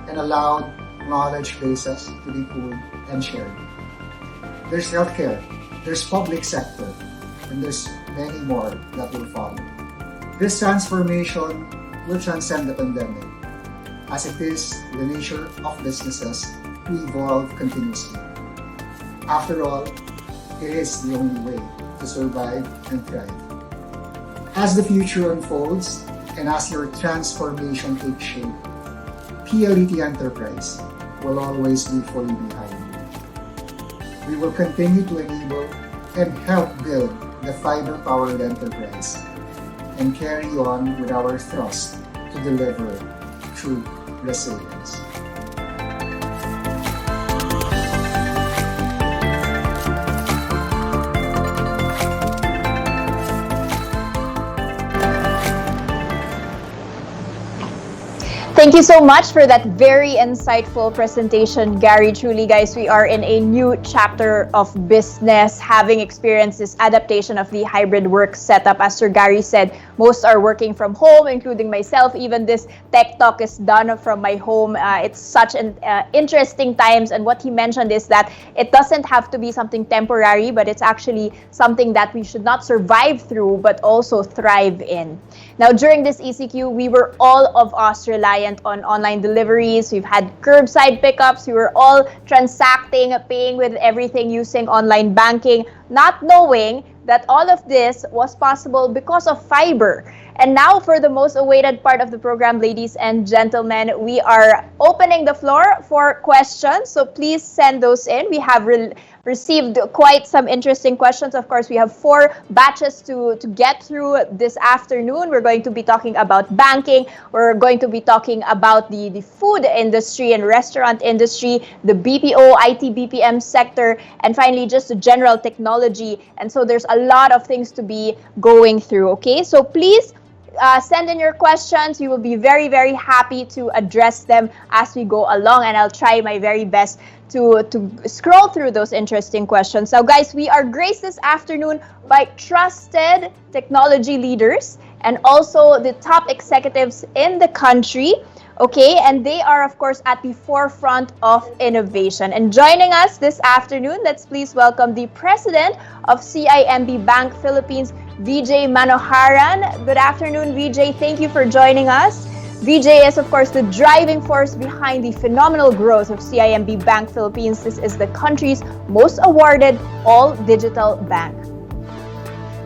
and allowed knowledge bases to be pooled and shared. There's healthcare, there's public sector, and there's many more that will follow. This transformation will transcend the pandemic, as it is the nature of businesses to evolve continuously. After all, it is the only way to survive and thrive. As the future unfolds and as your transformation takes shape, PLDT Enterprise will always be fully behind you. We will continue to enable and help build the fiber-powered enterprise and carry on with our thrust to deliver true resilience. Thank you so much for that very insightful presentation, Gary. Truly, guys, we are in a new chapter of business, having experienced this adaptation of the hybrid work setup. As Sir Gary said, most are working from home, including myself. Even this Tech Talk is done from my home. It's such an interesting times. And what he mentioned is that it doesn't have to be something temporary, but it's actually something that we should not survive through, but also thrive in. Now, during this ECQ, we were all of us reliant on online deliveries. We've had curbside pickups. We were all transacting, paying with everything using online banking, not knowing that all of this was possible because of fiber. And now for the most awaited part of the program, ladies and gentlemen, we are opening the floor for questions. So please send those in. We have received quite some interesting questions. Of course, we have 4 batches to get through this afternoon. We're going to be talking about banking. We're going to be talking about the food industry and restaurant industry, the BPO, IT, BPM sector, and finally just the general technology. And so there's a lot of things to be going through. Okay, so please send in your questions. We will be very, very happy to address them as we go along, and I'll try my very best to scroll through those interesting questions. Now, guys, we are graced this afternoon by trusted technology leaders and also the top executives in the country. Okay, and they are, of course, at the forefront of innovation. And joining us this afternoon, let's please welcome the president of CIMB Bank Philippines, VJ Manoharan. Good afternoon, VJ. Thank you for joining us. VJ is, of course, the driving force behind the phenomenal growth of CIMB Bank Philippines. This is the country's most awarded all-digital bank.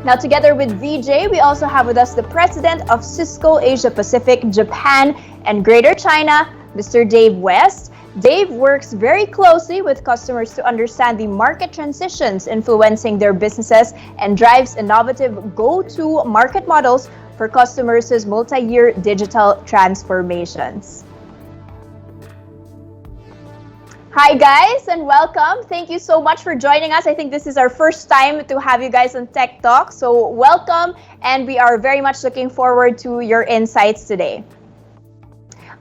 Now, together with VJ, we also have with us the president of Cisco Asia Pacific, Japan, and Greater China, Mr. Dave West. Dave works very closely with customers to understand the market transitions influencing their businesses and drives innovative go-to market models for customers' multi-year digital transformations. Hi guys and welcome. Thank you so much for joining us. I think this is our first time to have you guys on Tech Talk. So welcome, and we are very much looking forward to your insights today.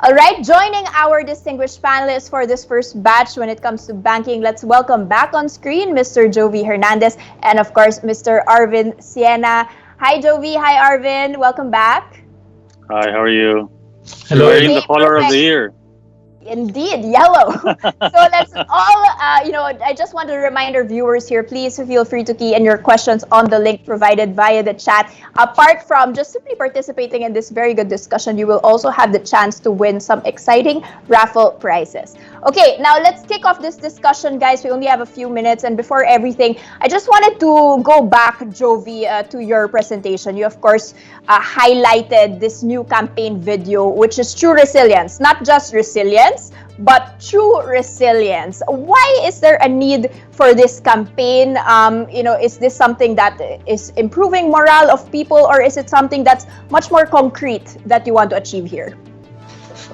All right, joining our distinguished panelists for this first batch when it comes to banking, let's welcome back on screen Mr. Jovi Hernandez and of course Mr. Arvin Siena. Hi Jovi, hi Arvin, welcome back. Hi, how are you? Hello. You're wearing the color of the year. Indeed, yellow. So let's all, I just want to remind our viewers here, please feel free to key in your questions on the link provided via the chat. Apart from just simply participating in this very good discussion, you will also have the chance to win some exciting raffle prizes. Okay, now let's kick off this discussion, guys. We only have a few minutes, and before everything, I just wanted to go back, Jovi, to your presentation. You, of course, highlighted this new campaign video, which is True Resilience, not just resilience, but true resilience. Why is there a need for this campaign? Is this something that is improving morale of people, or is it something that's much more concrete that you want to achieve here?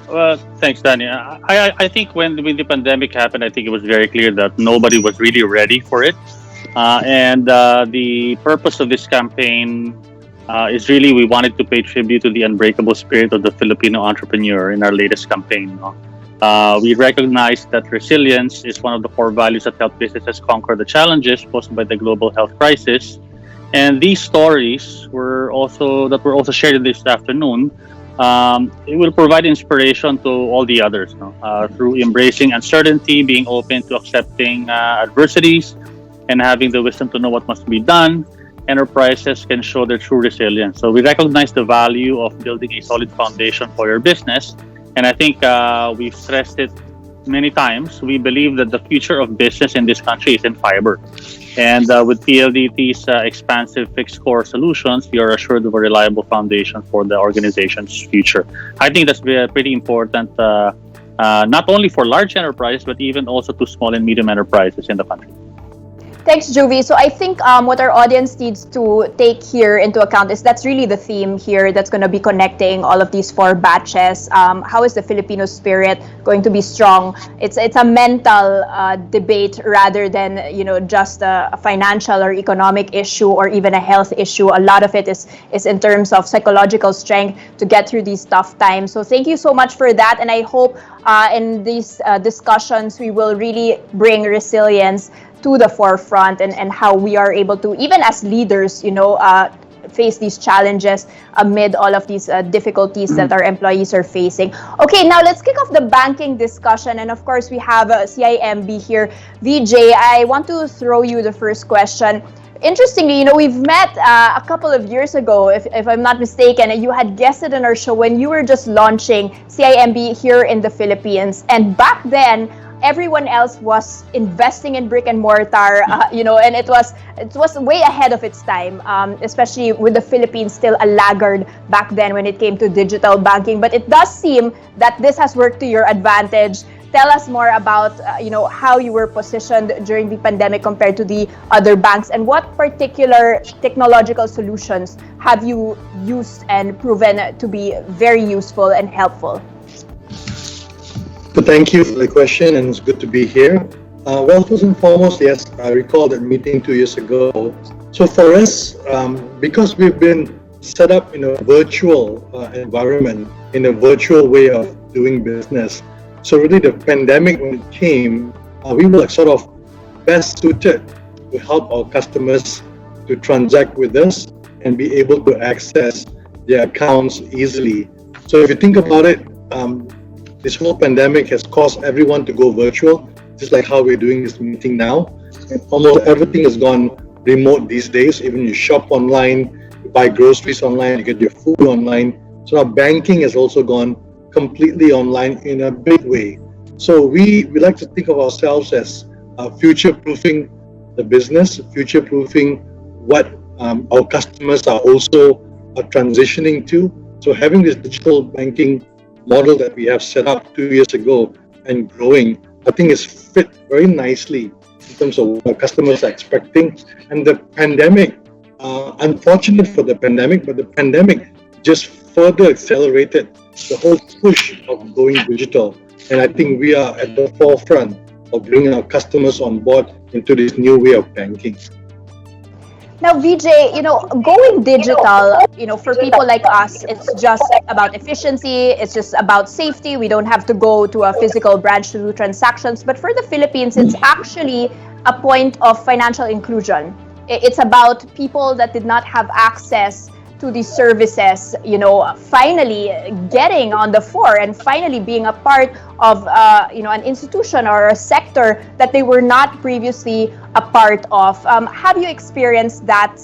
Well, thanks, Danny. I think when the pandemic happened, I think it was very clear that nobody was really ready for it. And the purpose of this campaign is really we wanted to pay tribute to the unbreakable spirit of the Filipino entrepreneur in our latest campaign. We recognize that resilience is one of the core values that help businesses conquer the challenges posed by the global health crisis. And these stories were also shared in this afternoon. It will provide inspiration to all the others through embracing uncertainty, being open to accepting adversities, and having the wisdom to know what must be done. Enterprises can show their true resilience. So we recognize the value of building a solid foundation for your business. And I think we've stressed it many times. We believe that the future of business in this country is in fiber. And with PLDT's expansive fixed core solutions, we are assured of a reliable foundation for the organization's future. I think that's pretty important, not only for large enterprises, but even also to small and medium enterprises in the country. Thanks, Jovi. So I think what our audience needs to take here into account is that's really the theme here that's going to be connecting all of these four batches. How is the Filipino spirit going to be strong? It's a mental debate rather than just a financial or economic issue or even a health issue. A lot of it is in terms of psychological strength to get through these tough times. So thank you so much for that, and I hope in these discussions we will really bring resilience to the forefront and how we are able to, even as leaders, face these challenges amid all of these difficulties that our employees are facing. Okay, now let's kick off the banking discussion. And of course, we have CIMB here. VJ, I want to throw you the first question. Interestingly, we've met a couple of years ago, if I'm not mistaken, and you had guested on our show when you were just launching CIMB here in the Philippines. And back then, everyone else was investing in brick and mortar, and it was way ahead of its time, especially with the Philippines still a laggard back then when it came to digital banking. But it does seem that this has worked to your advantage. Tell us more about how you were positioned during the pandemic compared to the other banks, and what particular technological solutions have you used and proven to be very useful and helpful? So thank you for the question, and it's good to be here. Well, first and foremost, yes, I recall that meeting 2 years ago. So for us, because we've been set up in a virtual environment, in a virtual way of doing business, so really the pandemic, when it came, we were sort of best suited to help our customers to transact with us and be able to access their accounts easily. So if you think about it, this whole pandemic has caused everyone to go virtual, just like how we're doing this meeting now. And almost everything has gone remote these days. Even you shop online, you buy groceries online, you get your food online. So our banking has also gone completely online in a big way. So we like to think of ourselves as future-proofing the business, future-proofing what our customers are also transitioning to. So having this digital banking model that we have set up 2 years ago and growing, I think is fit very nicely in terms of what our customers are expecting. And the pandemic, unfortunate for the pandemic, but the pandemic just further accelerated the whole push of going digital. And I think we are at the forefront of bringing our customers on board into this new way of banking. Now, Vijay, going digital, for people like us, it's just about efficiency. It's just about safety. We don't have to go to a physical branch to do transactions. But for the Philippines, it's actually a point of financial inclusion. It's about people that did not have access to these services, finally getting on the fore and finally being a part of, an institution or a sector that they were not previously a part of. Have you experienced that,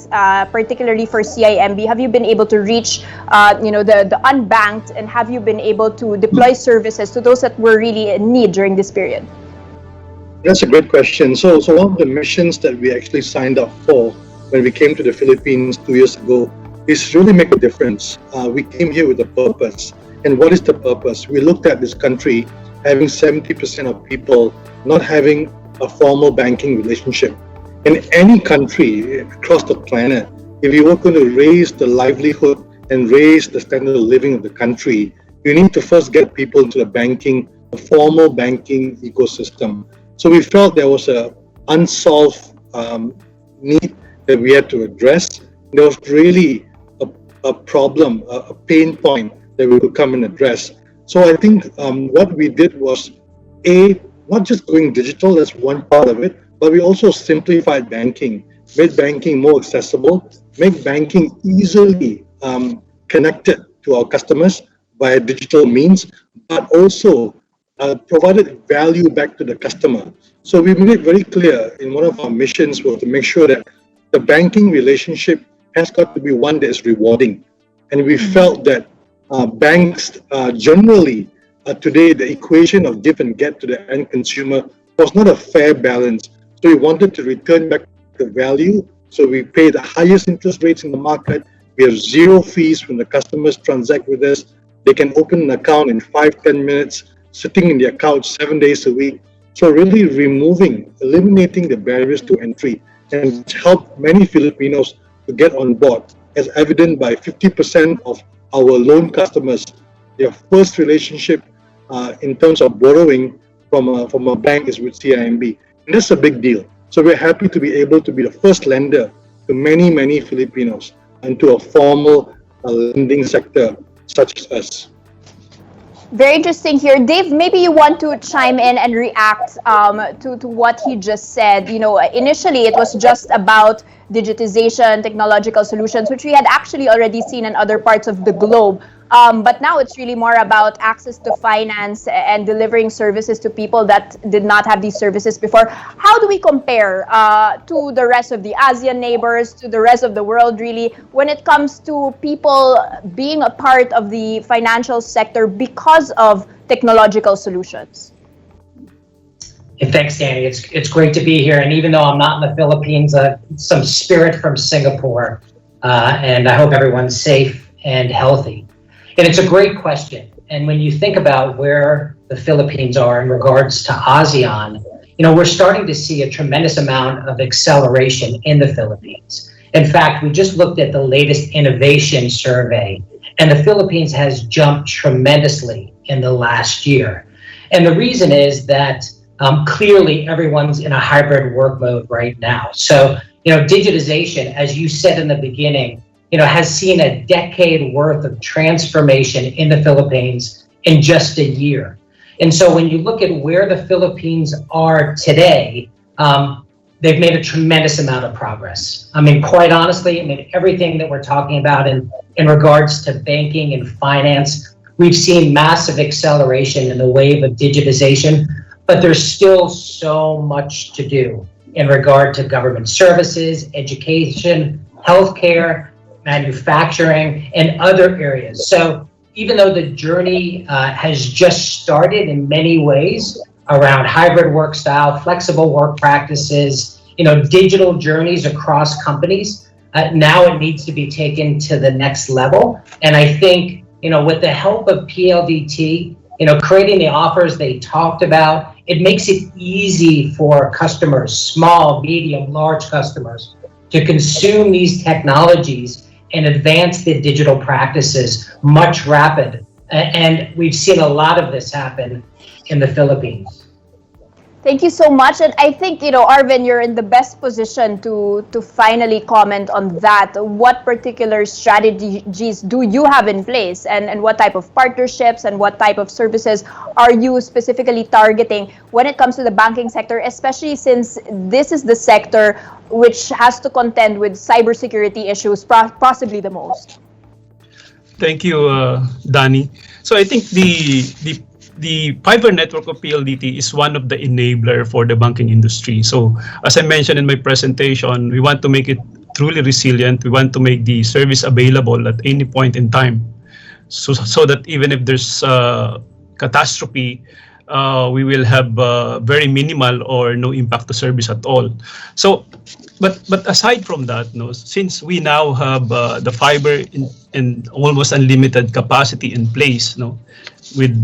particularly for CIMB? Have you been able to reach, the unbanked, and have you been able to deploy services to those that were really in need during this period? That's a great question. So one of the missions that we actually signed up for when we came to the Philippines 2 years ago is really make a difference. We came here with a purpose. And what is the purpose? We looked at this country having 70% of people not having a formal banking relationship. In any country across the planet, if you were going to raise the livelihood and raise the standard of living of the country, you need to first get people into the formal banking ecosystem. So we felt there was a unsolved need that we had to address. There was really a problem, a pain point that we could come and address. So I think what we did was, not just going digital, that's one part of it, but we also simplified banking, made banking more accessible, make banking easily connected to our customers via digital means, but also provided value back to the customer. So we made it very clear in one of our missions was to make sure that the banking relationship has got to be one that is rewarding. And we felt that banks generally, today, the equation of give and get to the end consumer was not a fair balance. So we wanted to return back the value. So we pay the highest interest rates in the market. We have zero fees when the customers transact with us. They can open an account in 5-10 minutes, sitting in their couch 7 days a week. So really eliminating the barriers to entry and help many Filipinos to get on board, as evident by 50% of our loan customers, their first relationship in terms of borrowing from a bank is with CIMB. And that's a big deal. So we're happy to be able to be the first lender to many, many Filipinos and to a formal lending sector such as us. Very interesting here. Dave, maybe you want to chime in and react to what he just said. Initially it was just about digitization, technological solutions, which we had actually already seen in other parts of the globe. But now it's really more about access to finance and delivering services to people that did not have these services before. How do we compare to the rest of the ASEAN neighbors, to the rest of the world, really, when it comes to people being a part of the financial sector because of technological solutions? Hey, thanks, Danny. It's great to be here. And even though I'm not in the Philippines, some spirit from Singapore, and I hope everyone's safe and healthy. And it's a great question. And when you think about where the Philippines are in regards to ASEAN, we're starting to see a tremendous amount of acceleration in the Philippines. In fact, we just looked at the latest innovation survey, and the Philippines has jumped tremendously in the last year. And the reason is that clearly everyone's in a hybrid work mode right now. So, digitization, as you said in the beginning, has seen a decade worth of transformation in the Philippines in just a year. And so when you look at where the Philippines are today, they've made a tremendous amount of progress. I mean, quite honestly, everything that we're talking about in regards to banking and finance, we've seen massive acceleration in the wave of digitization, but there's still so much to do in regard to government services, education, healthcare, manufacturing, and other areas. So even though the journey has just started in many ways around hybrid work style, flexible work practices, digital journeys across companies, Now it needs to be taken to the next level. And I think, with the help of PLDT, creating the offers they talked about, it makes it easy for customers, small, medium, large customers, to consume these technologies and advance their digital practices much rapid. And we've seen a lot of this happen in the Philippines. Thank you so much. And I think, Arvin, you're in the best position to finally comment on that. What particular strategies do you have in place, and what type of partnerships and what type of services are you specifically targeting when it comes to the banking sector, especially since this is the sector which has to contend with cybersecurity issues possibly the most? Thank you, Danny. So I think the fiber network of PLDT is one of the enabler for the banking industry. So as I mentioned in my presentation, we want to make it truly resilient. We want to make the service available at any point in time, so that even if there's catastrophe, we will have very minimal or no impact to service at all. So, but aside from that, since we now have the fiber in almost unlimited capacity in place, with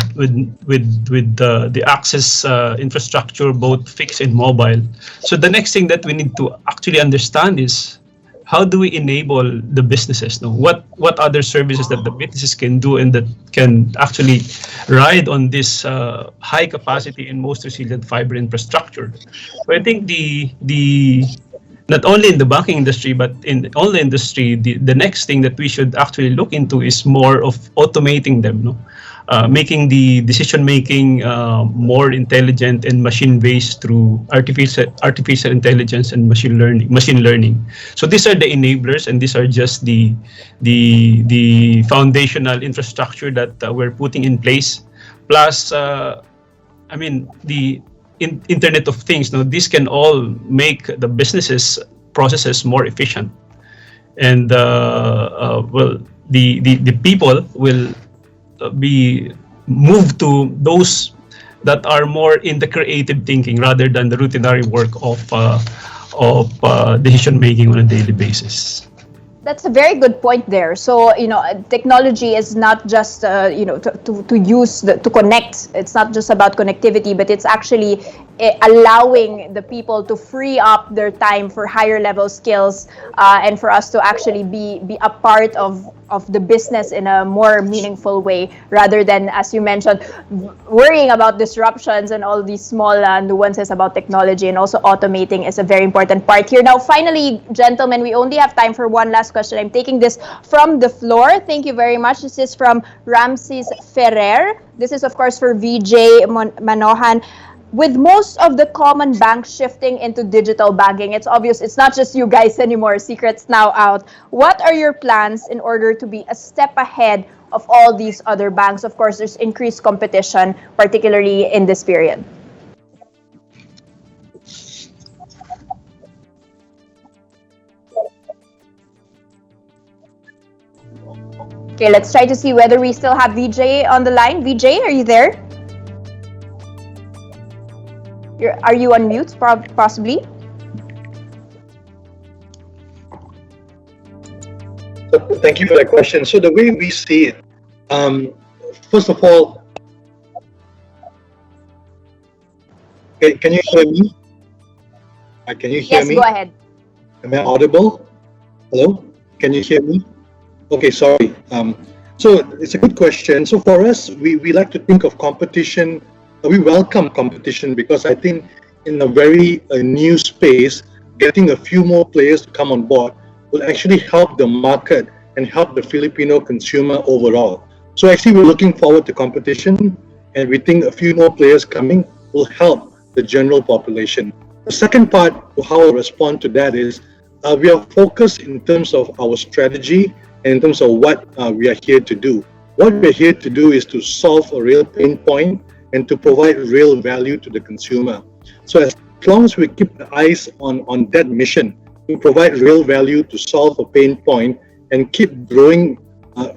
the access infrastructure, both fixed and mobile. So the next thing that we need to actually understand is, how do we enable the businesses? What other services that the businesses can do and that can actually ride on this high capacity and most resilient fiber infrastructure? So I think the not only in the banking industry, but in all the industry, the next thing that we should actually look into is more of automating them, making the decision-making more intelligent and machine-based through artificial intelligence and machine learning. So these are the enablers, and these are just the foundational infrastructure that we're putting in place. Plus, the Internet of Things. This can all make the businesses processes more efficient, and the people will be moved to those that are more in the creative thinking rather than the routinary work of decision making on a daily basis. That's a very good point there. So, technology is not just, to connect. It's not just about connectivity, but it's actually allowing the people to free up their time for higher level skills, and for us to actually be a part of the business in a more meaningful way, rather than, as you mentioned, worrying about disruptions and all these small nuances about technology. And also automating is a very important part here. Now, finally, gentlemen, we only have time for one last question. I'm taking this from the floor. Thank you very much. This is from Ramses Ferrer. This is, of course, for VJ Manohan. With most of the common banks shifting into digital banking, it's obvious it's not just you guys anymore. Secret's now out. What are your plans in order to be a step ahead of all these other banks? Of course, there's increased competition, particularly in this period. Okay, let's try to see whether we still have VJ on the line. VJ, are you there? Are you on mute, possibly? Thank you for that question. So the way we see it, first of all, can you hear me? Can you hear me? Yes, go ahead. Am I audible? Hello? Can you hear me? Okay, sorry. So it's a good question. So for us, we like to think of competition. We welcome competition because I think in a very new space, getting a few more players to come on board will actually help the market and help the Filipino consumer overall. So actually we're looking forward to competition, and we think a few more players coming will help the general population. The second part of how I respond to that is we are focused in terms of our strategy and in terms of what we are here to do. What we're here to do is to solve a real pain point and to provide real value to the consumer. So as long as we keep the eyes on that mission, we provide real value to solve a pain point and keep growing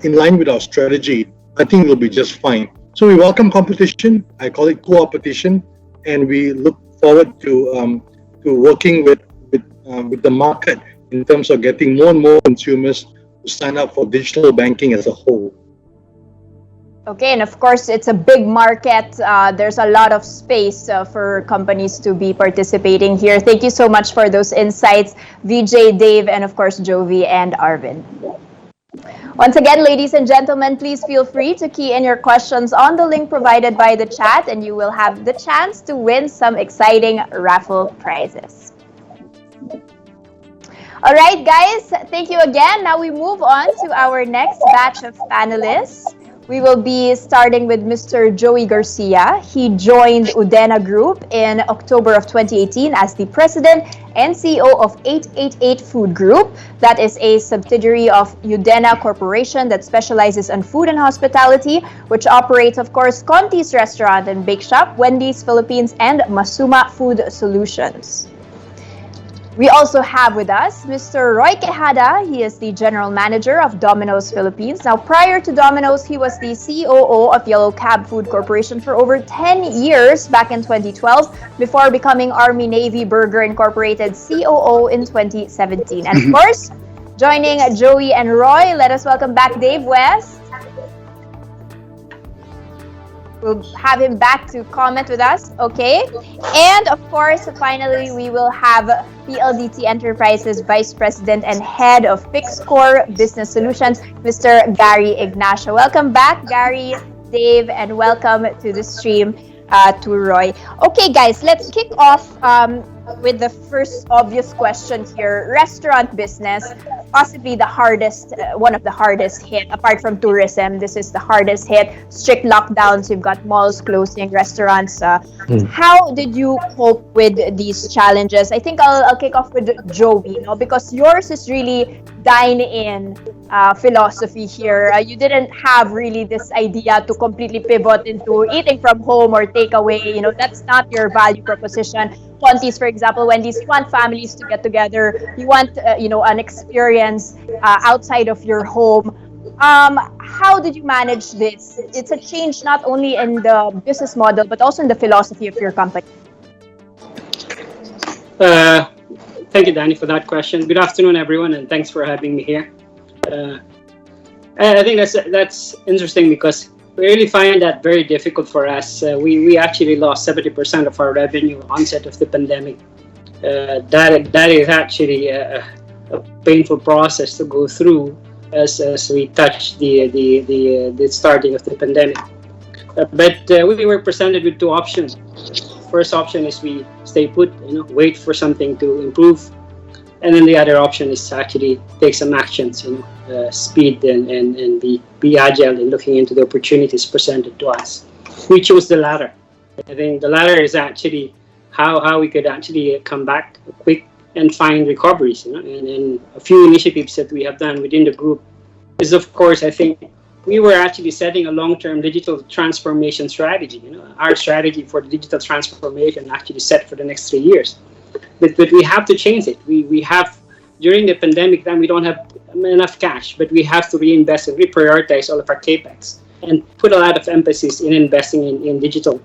in line with our strategy, I think we'll be just fine. So we welcome competition, I call it co-opetition, and we look forward to working with the market in terms of getting more and more consumers to sign up for digital banking as a whole. Okay, and of course, it's a big market. There's a lot of space for companies to be participating here. Thank you so much for those insights, VJ, Dave, and of course, Jovi and Arvin. Once again, ladies and gentlemen, please feel free to key in your questions on the link provided by the chat, and you will have the chance to win some exciting raffle prizes. All right, guys, thank you again. Now we move on to our next batch of panelists. We will be starting with Mr. Joey Garcia. He joined Udena Group in October of 2018 as the president and CEO of 888 Food Group. That is a subsidiary of Udena Corporation that specializes in food and hospitality, which operates, of course, Conti's Restaurant and Bake Shop, Wendy's Philippines, and Masuma Food Solutions. We also have with us Mr. Roy Quejada. He is the general manager of Domino's Philippines. Now, prior to Domino's, he was the COO of Yellow Cab Food Corporation for over 10 years back in 2012, before becoming Army Navy Burger Incorporated COO in 2017. And of course, joining Joey and Roy, let us welcome back Dave West. We'll have him back to comment with us, okay? And of course, finally, we will have PLDT Enterprises Vice President and Head of Pixcore Business Solutions, Mr. Gary Ignacio. Welcome back, Gary, Dave, and welcome to the stream to Roy. Okay, guys, let's kick off with the first obvious question here. Restaurant business, possibly the hardest, one of the hardest hit, apart from tourism. This is the hardest hit. Strict lockdowns, you've got malls closing, restaurants. How did you cope with these challenges? I think I'll kick off with Joey, because yours is really dine-in philosophy here. You didn't have really this idea to completely pivot into eating from home or takeaway. That's not your value proposition. Conti's, for example, Wendy's, you want families to get together. You want, an experience outside of your home. How did you manage this? It's a change not only in the business model, but also in the philosophy of your company. Thank you, Danny, for that question. Good afternoon, everyone, and thanks for having me here. I think that's interesting because we really find that very difficult for us. We actually lost 70% of our revenue onset of the pandemic. That is actually a painful process to go through as we touch the starting of the pandemic. But we were presented with two options. First option is we stay put, wait for something to improve. And then the other option is actually take some actions, speed and be agile in looking into the opportunities presented to us. We chose the latter. I think the latter is actually how we could actually come back quick and find recoveries. And a few initiatives that we have done within the group is, of course, I think we were actually setting a long-term digital transformation strategy. Our strategy for the digital transformation actually set for the next 3 years. But we have to change it. We have, during the pandemic time, we don't have enough cash, but we have to reinvest and reprioritize all of our capex and put a lot of emphasis in investing in digital.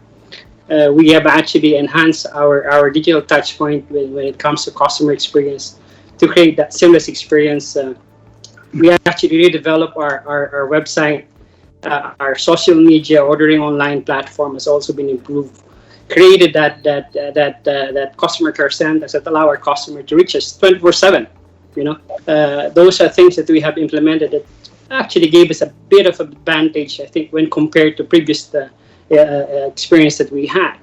We have actually enhanced our digital touch point when it comes to customer experience to create that seamless experience. We actually redeveloped our website. Our social media ordering online platform has also been improved. Created that customer care centers that allow our customer to reach us 24/7. Those are things that we have implemented that actually gave us a bit of advantage, I think, when compared to previous experience that we had.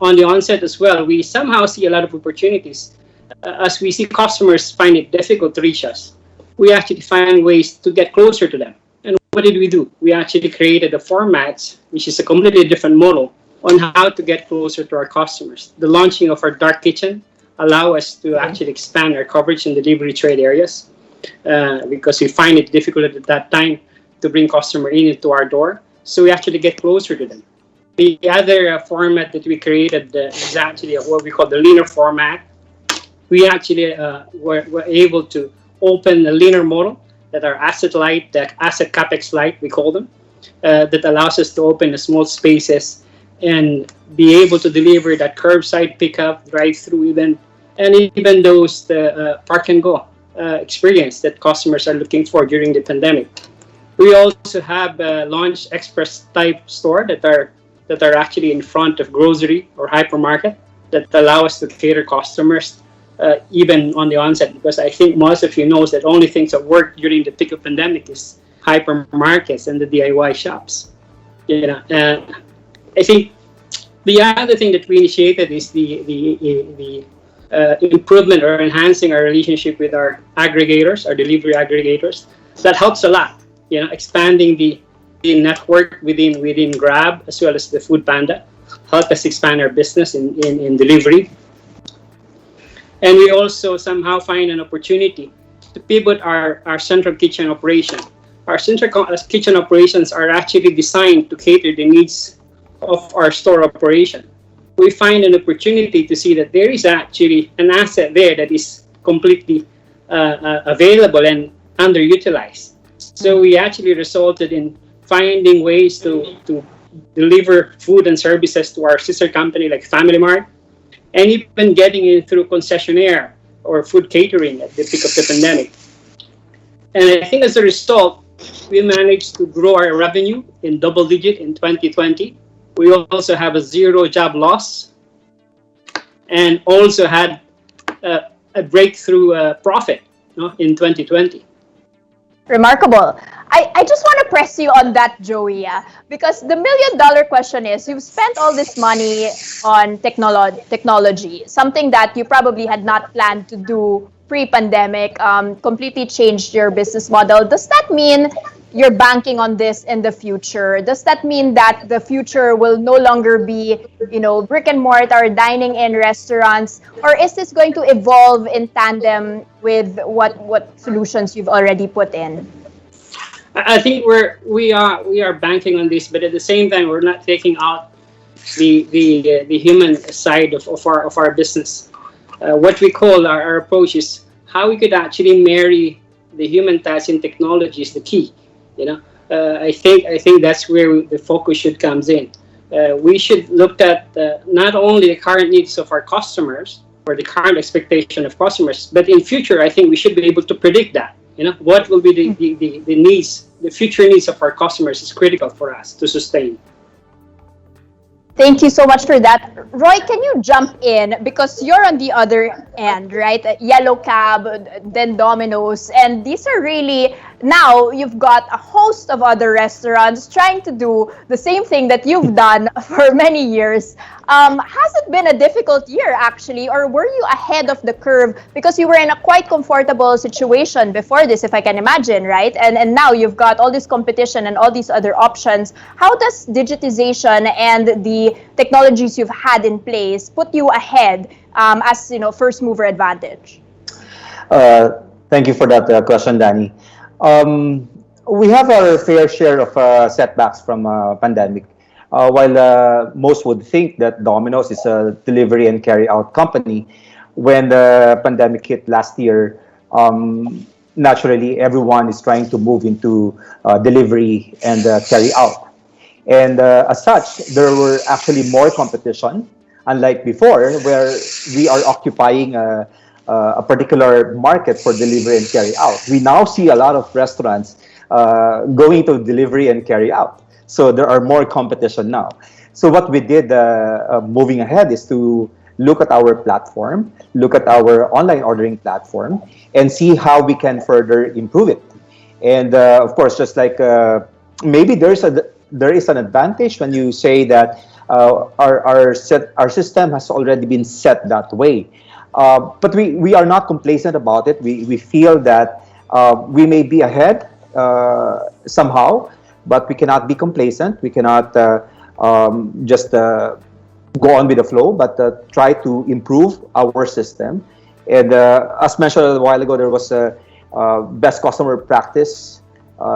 On the onset as well, we somehow see a lot of opportunities. As we see customers find it difficult to reach us, we actually find ways to get closer to them. And what did we do? We actually created a format, which is a completely different model, on how to get closer to our customers. The launching of our dark kitchen allow us to actually expand our coverage in delivery trade areas because we find it difficult at that time to bring customer into our door. So we actually get closer to them. The other format that we created is actually what we call the leaner format. We actually were able to open a leaner model that are asset light, asset capex light, we call them, that allows us to open the small spaces and be able to deliver that curbside pickup, drive-through even and even those park and go experience that customers are looking for during the pandemic. We also have launched express type store that are actually in front of grocery or hypermarket that allow us to cater customers even on the onset, because I think most of you knows that only things that work during the peak of pandemic is hypermarkets and the DIY shops. I think the other thing that we initiated is the improvement or enhancing our relationship with our aggregators, our delivery aggregators. That helps a lot. Expanding the network within Grab as well as the Food Panda help us expand our business in delivery. And we also somehow find an opportunity to pivot our central kitchen operation. Our central kitchen operations are actually designed to cater the needs of our store operation. We find an opportunity to see that there is actually an asset there that is completely available and underutilized. So we actually resulted in finding ways to deliver food and services to our sister company like Family Mart, and even getting it through concessionaire or food catering at the peak of the pandemic. And I think as a result, we managed to grow our revenue in double digit in 2020. We also have a zero job loss and also had a breakthrough profit in 2020. Remarkable. I just want to press you on that, Joey, because the $1 million question is, you've spent all this money on technology, something that you probably had not planned to do pre-pandemic, completely changed your business model. Does that mean you're banking on this in the future? Does that mean that the future will no longer be, brick and mortar, dining in restaurants, or is this going to evolve in tandem with what solutions you've already put in? I think we are banking on this, but at the same time, we're not taking out the human side of our business. What we call our approach is how we could actually marry the human touch and technology is the key. I think that's where the focus should comes in. We should look at not only the current needs of our customers or the current expectation of customers, but in future, I think we should be able to predict that. What will be the needs, the future needs of our customers is critical for us to sustain. Thank you so much for that. Roy, can you jump in? Because you're on the other end, right? Yellow Cab, then Domino's. And these are really, now you've got a host of other restaurants trying to do the same thing that you've done for many years. Has it been a difficult year, actually? Or were you ahead of the curve because you were in a quite comfortable situation before this, if I can imagine, right? And now you've got all this competition and all these other options. How does digitization and the technologies you've had in place put you ahead as first mover advantage? Thank you for that question, Danny. We have our fair share of setbacks from pandemic. While most would think that Domino's is a delivery and carry out company, when the pandemic hit last year, naturally everyone is trying to move into delivery and carry out. And as such, there were actually more competition, unlike before, where we are occupying a particular market for delivery and carry out. We now see a lot of restaurants going to delivery and carry out. So there are more competition now. So what we did moving ahead is to look at our platform, look at our online ordering platform, and see how we can further improve it. And of course, just like maybe there is an advantage when you say that our system has already been set that way. But we are not complacent about it. We feel that we may be ahead somehow, but we cannot be complacent. We cannot just go on with the flow, but try to improve our system. And as mentioned a while ago, there was a best customer practice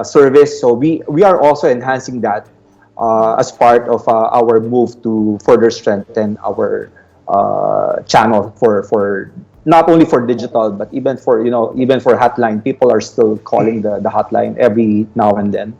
service. So we are also enhancing that as part of our move to further strengthen our channel for not only for digital, but even for hotline. People are still calling the hotline every now and then.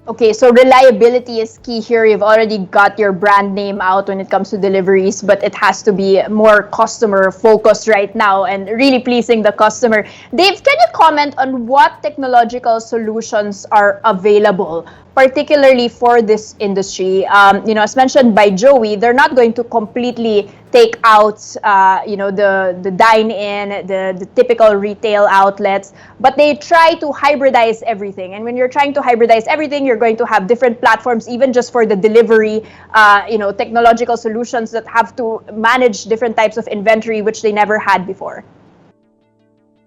Okay, so reliability is key here. You've already got your brand name out when it comes to deliveries, but it has to be more customer focused right now and really pleasing the customer. Dave, can you comment on what technological solutions are available, particularly for this industry? As mentioned by Joey, they're not going to completely take out, the dine-in, the typical retail outlets, but they try to hybridize everything. And when you're trying to hybridize everything, you're going to have different platforms, even just for the delivery, technological solutions that have to manage different types of inventory, which they never had before.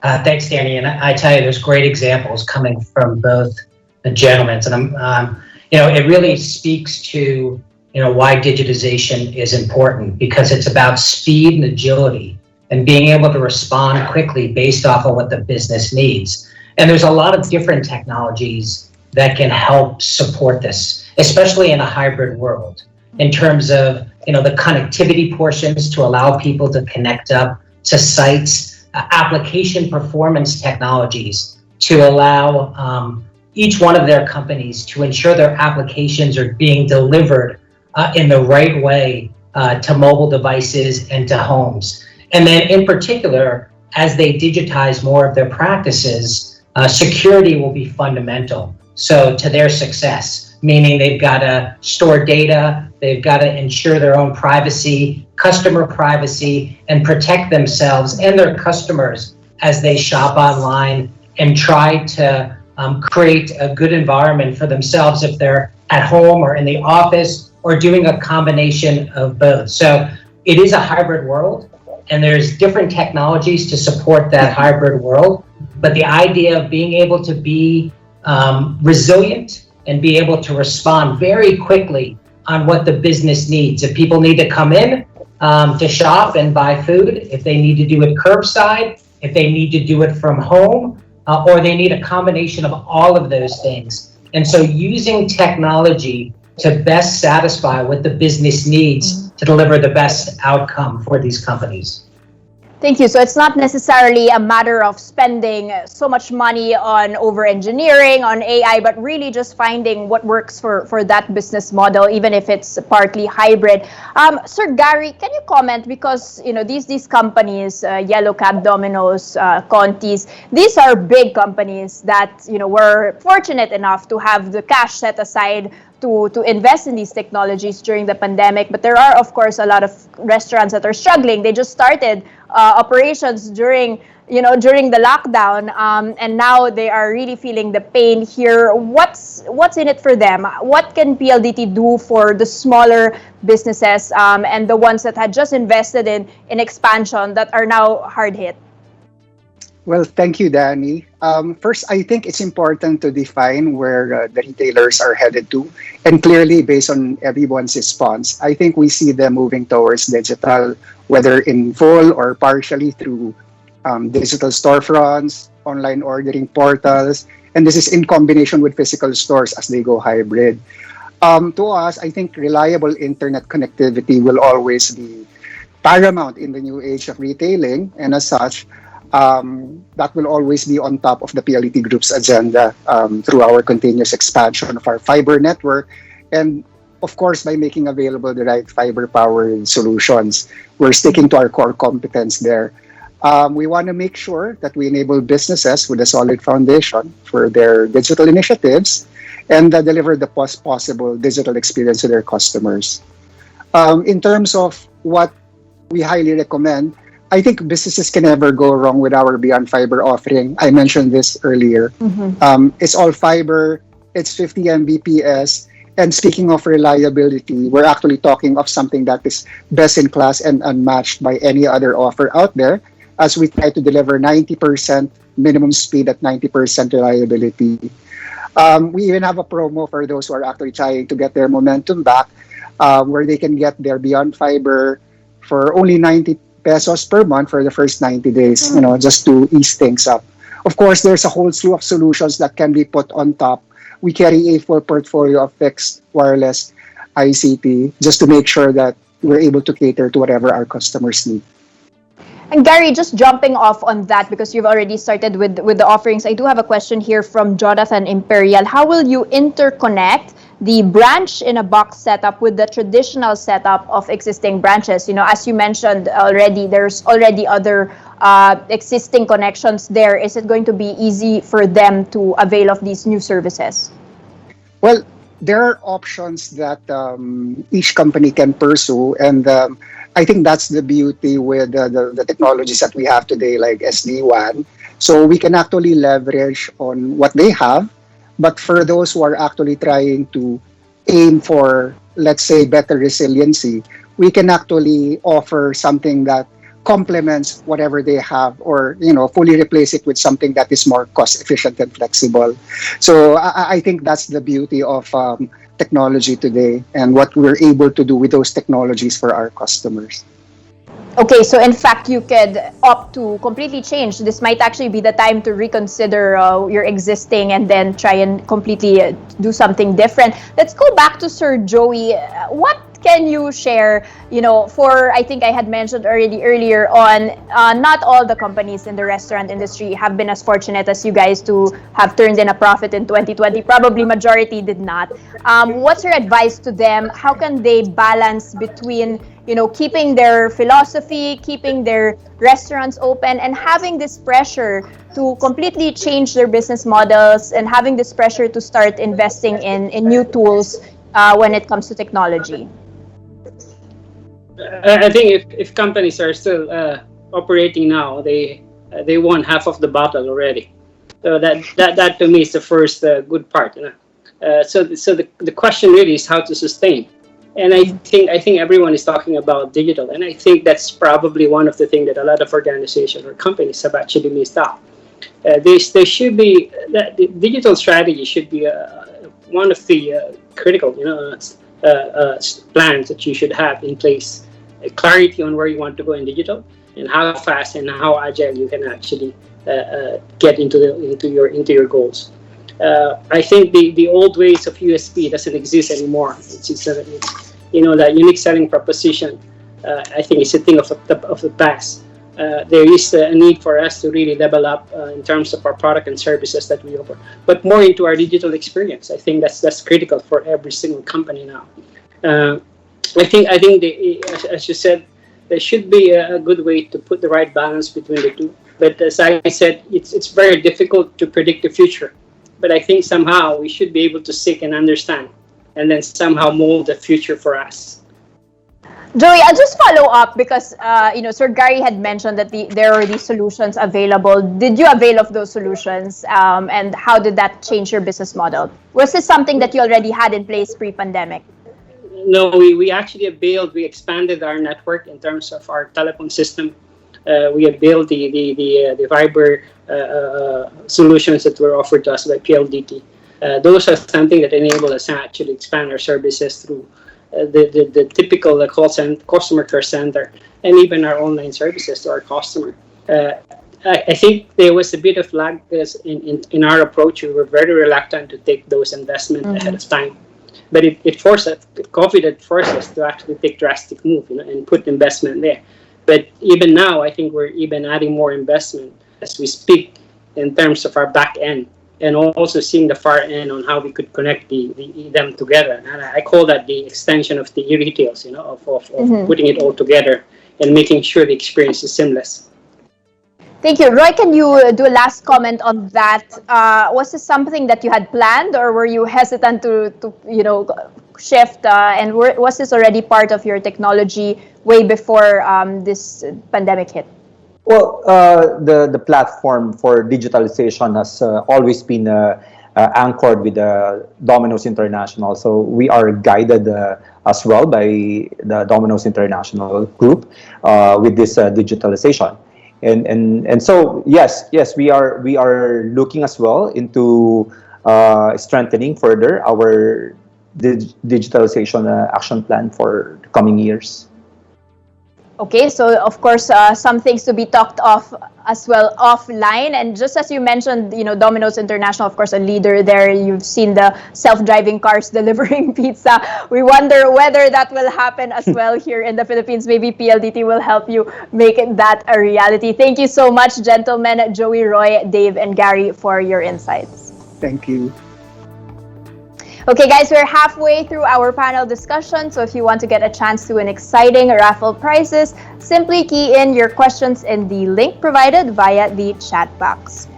Thanks, Danny. And I tell you, there's great examples coming from both the gentlemen. And it really speaks to why digitization is important, because it's about speed and agility and being able to respond quickly based off of what the business needs. And there's a lot of different technologies that can help support this, especially in a hybrid world, in terms of the connectivity portions to allow people to connect up to sites, application performance technologies to allow each one of their companies to ensure their applications are being delivered in the right way to mobile devices and to homes. And then in particular, as they digitize more of their practices, security will be fundamental. So to their success, meaning they've got to store data, they've got to ensure their own privacy, customer privacy, and protect themselves and their customers as they shop online and try to create a good environment for themselves if they're at home or in the office, or doing a combination of both. So it is a hybrid world, and there's different technologies to support that hybrid world. But the idea of being able to be resilient and be able to respond very quickly on what the business needs. If people need to come in to shop and buy food, if they need to do it curbside, if they need to do it from home, or they need a combination of all of those things. And so using technology to best satisfy what the business needs to deliver the best outcome for these companies. Thank you. So it's not necessarily a matter of spending so much money on over-engineering, on AI, but really just finding what works for that business model, even if it's partly hybrid. Sir Gary, can you comment, because these companies, Yellow Cab, Domino's, Conti's, these are big companies that were fortunate enough to have the cash set aside to invest in these technologies during the pandemic. But there are, of course, a lot of restaurants that are struggling. They just started operations during the lockdown, and now they are really feeling the pain here. What's in it for them? What can PLDT do for the smaller businesses and the ones that had just invested in expansion that are now hard hit? Well, thank you, Danny. First, I think it's important to define where the retailers are headed to. And clearly, based on everyone's response, I think we see them moving towards digital, whether in full or partially through digital storefronts, online ordering portals, and this is in combination with physical stores as they go hybrid. To us, I think reliable internet connectivity will always be paramount in the new age of retailing, and as such, that will always be on top of the PLDT Group's agenda through our continuous expansion of our fiber network, and of course, by making available the right fiber-powered solutions. We're sticking to our core competence there. We want to make sure that we enable businesses with a solid foundation for their digital initiatives and deliver the best possible digital experience to their customers. In terms of what we highly recommend, I think businesses can never go wrong with our Beyond Fiber offering. I mentioned this earlier. It's all fiber, it's 50 Mbps, and speaking of reliability, we're actually talking of something that is best in class and unmatched by any other offer out there, as we try to deliver 90% minimum speed at 90% reliability. We even have a promo for those who are actually trying to get their momentum back, where they can get their Beyond Fiber for only 90 pesos per month for the first 90 days, just to ease things up. Of course, there's a whole slew of solutions that can be put on top. We carry a full portfolio of fixed wireless ICT just to make sure that we're able to cater to whatever our customers need. And Gary, just jumping off on that because you've already started with the offerings, I do have a question here from Jonathan Imperial. How will you interconnect the branch in a box setup with the traditional setup of existing branches? You know, as you mentioned already, there's already other existing connections there. Is it going to be easy for them to avail of these new services? Well, there are options that each company can pursue, and I think that's the beauty with the technologies that we have today, like SD-WAN. So we can actually leverage on what they have, but for those who are actually trying to aim for, let's say, better resiliency, we can actually offer something that complements whatever they have, or fully replace it with something that is more cost efficient and flexible. So I think that's the beauty of technology today and what we're able to do with those technologies for our customers. Okay, so in fact, you could opt to completely change. This might actually be the time to reconsider your existing and then try and completely do something different. Let's go back to Sir Joey. What can you share, for, I think I had mentioned already earlier on, not all the companies in the restaurant industry have been as fortunate as you guys to have turned in a profit in 2020. Probably majority did not. What's your advice to them? How can they balance between, keeping their philosophy, keeping their restaurants open, and having this pressure to completely change their business models and having this pressure to start investing in new tools when it comes to technology? I think if companies are still operating now, they won half of the battle already. So that to me is the first good part. So the question really is how to sustain. And I think everyone is talking about digital, and I think that's probably one of the things that a lot of organizations or companies have actually missed out. They should be that the digital strategy should be one of the critical plans that you should have in place. Clarity on where you want to go in digital and how fast and how agile you can actually get into your goals. I think the old ways of USP doesn't exist anymore. It's that unique selling proposition. I think it's a thing of the past. There is a need for us to really level up in terms of our product and services that we offer, but more into our digital experience. I think that's critical for every single company now. I think as you said, there should be a good way to put the right balance between the two. But as I said, it's very difficult to predict the future. But I think somehow we should be able to seek and understand, and then somehow mold the future for us. Joey, I'll just follow up because Sir Gary had mentioned that there are these solutions available. Did you avail of those solutions, and how did that change your business model? Was this something that you already had in place pre-pandemic? No, we actually availed. We expanded our network in terms of our telephone system. We have built the fiber solutions that were offered to us by PLDT. Those are something that enable us to actually expand our services through the typical customer care center and even our online services to our customer. I think there was a bit of lag in our approach. We were very reluctant to take those investments ahead of time. But COVID had forced us to actually take drastic move, and put investment there. But even now, I think we're even adding more investment as we speak in terms of our back end, and also seeing the far end on how we could connect them together. And I call that the extension of the e-retails, of putting it all together and making sure the experience is seamless. Thank you. Roy, can you do a last comment on that? Was this something that you had planned, or were you hesitant to shift? And was this already part of your technology way before this pandemic hit? Well, the platform for digitalization has always been anchored with Domino's International. So we are guided as well by the Domino's International group with this digitalization. And so yes, we are looking as well into strengthening further our digitalization action plan for the coming years. Okay, so of course, some things to be talked of as well offline. And just as you mentioned, Domino's International, of course, a leader there. You've seen the self-driving cars delivering pizza. We wonder whether that will happen as well here in the Philippines. Maybe PLDT will help you make that a reality. Thank you so much, gentlemen, Joey, Roy, Dave, and Gary, for your insights. Thank you. Okay, guys, we're halfway through our panel discussion, so if you want to get a chance to win exciting raffle prizes, simply key in your questions in the link provided via the chat box.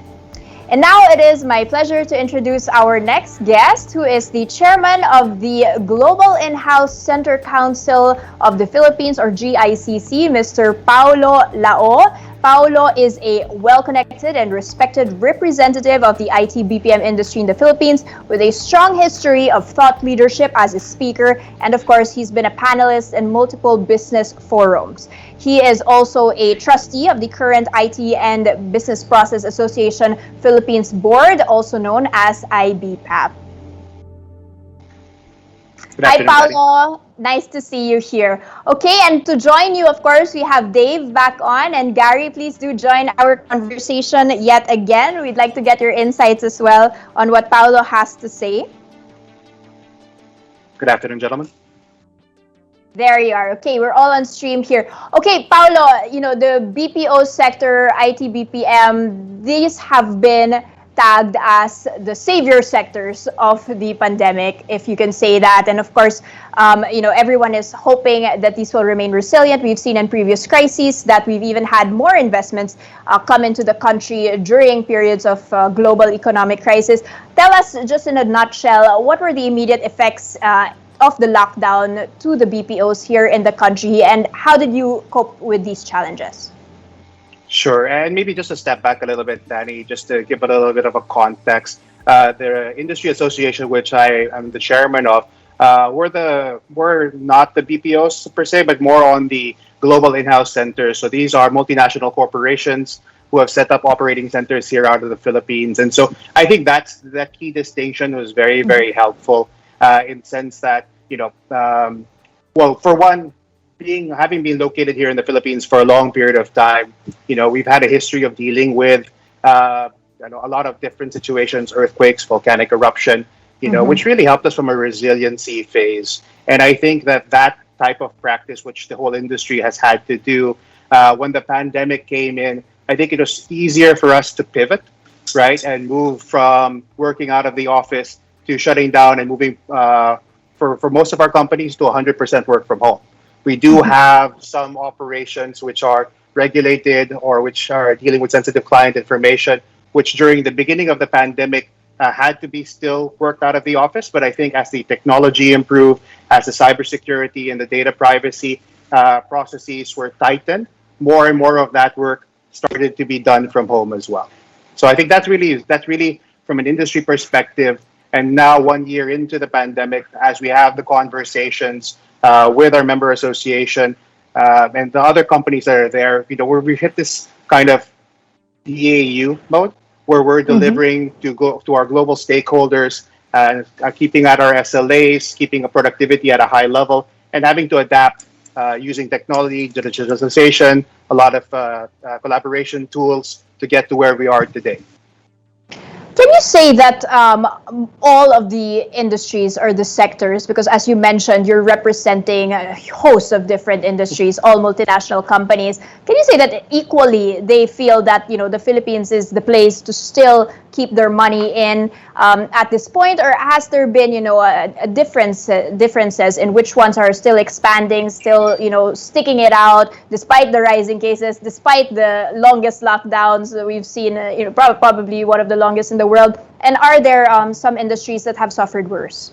And now it is my pleasure to introduce our next guest, who is the chairman of the Global In-House Center Council of the Philippines, or GICC, Mr. Paulo Lao. Paulo is a well-connected and respected representative of the IT BPM industry in the Philippines with a strong history of thought leadership as a speaker, and of course, he's been a panelist in multiple business forums. He is also a trustee of the current IT and Business Process Association Philippines Board, also known as IBPAP. Hi, Paulo. Nice to see you here. Okay, and to join you, of course, we have Dave back on. And Gary, please do join our conversation yet again. We'd like to get your insights as well on what Paulo has to say. Good afternoon, gentlemen. There you are. Okay, we're all on stream here. Okay, Paulo, the BPO sector, IT BPM, these have been tagged as the savior sectors of the pandemic, if you can say that. And of course, everyone is hoping that these will remain resilient. We've seen in previous crises that we've even had more investments come into the country during periods of global economic crisis. Tell us, just in a nutshell, what were the immediate effects of the lockdown to the BPOs here in the country, and how did you cope with these challenges? Sure, and maybe just to step back a little bit, Danny, just to give it a little bit of a context. The industry association, which I am the chairman of, we're not the BPOs per se, but more on the global in-house centers. So these are multinational corporations who have set up operating centers here out of the Philippines. And so I think that key distinction was very, very helpful in the sense that, well, for one, having been located here in the Philippines for a long period of time, we've had a history of dealing with a lot of different situations, earthquakes, volcanic eruption, which really helped us from a resiliency phase. And I think that type of practice, which the whole industry has had to do when the pandemic came in, I think it was easier for us to pivot, right, and move from working out of the office to shutting down and moving for most of our companies to 100% work from home. We do have some operations which are regulated or which are dealing with sensitive client information, which during the beginning of the pandemic had to be still worked out of the office. But I think as the technology improved, as the cybersecurity and the data privacy processes were tightened, more and more of that work started to be done from home as well. So I think that's really from an industry perspective. And now 1 year into the pandemic, as we have the conversations with our member association and the other companies that are there, where we hit this kind of BAU mode where we're delivering to our global stakeholders, keeping at our SLAs, keeping a productivity at a high level, and having to adapt using technology, digitalization, a lot of collaboration tools to get to where we are today. Can you say that all of the industries or the sectors, because as you mentioned, you're representing a host of different industries, all multinational companies, can you say that equally they feel that, the Philippines is the place to still keep their money in at this point? Or has there been, a differences in which ones are still expanding, still, sticking it out, despite the rising cases, despite the longest lockdowns that we've seen, probably one of the longest in the world? And are there some industries that have suffered worse?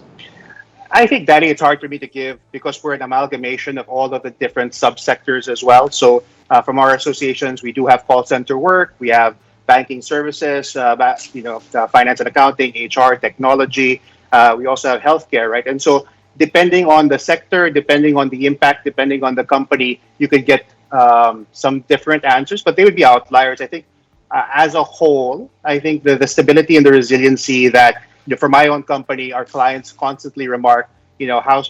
I think, Danny, it's hard for me to give because we're an amalgamation of all of the different subsectors as well. So from our associations, we do have call center work, we have banking services, finance and accounting, HR, technology. We also have healthcare, right? And so depending on the sector, depending on the impact, depending on the company, you could get some different answers, but they would be outliers. I think as a whole, I think the stability and the resiliency that, for my own company, our clients constantly remark,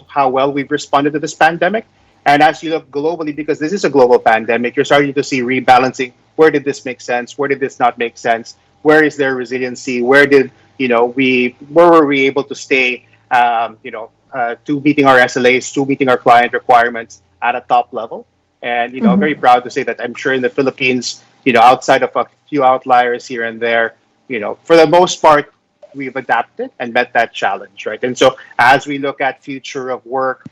how well we've responded to this pandemic. And as you look globally, because this is a global pandemic, you're starting to see rebalancing where did this make sense? Where did this not make sense? Where is there resiliency? Where did, where were we able to stay, to meeting our SLAs, to meeting our client requirements at a top level? And, I'm very proud to say that I'm sure in the Philippines, outside of a few outliers here and there, for the most part, we've adapted and met that challenge, right? And so as we look at future of work,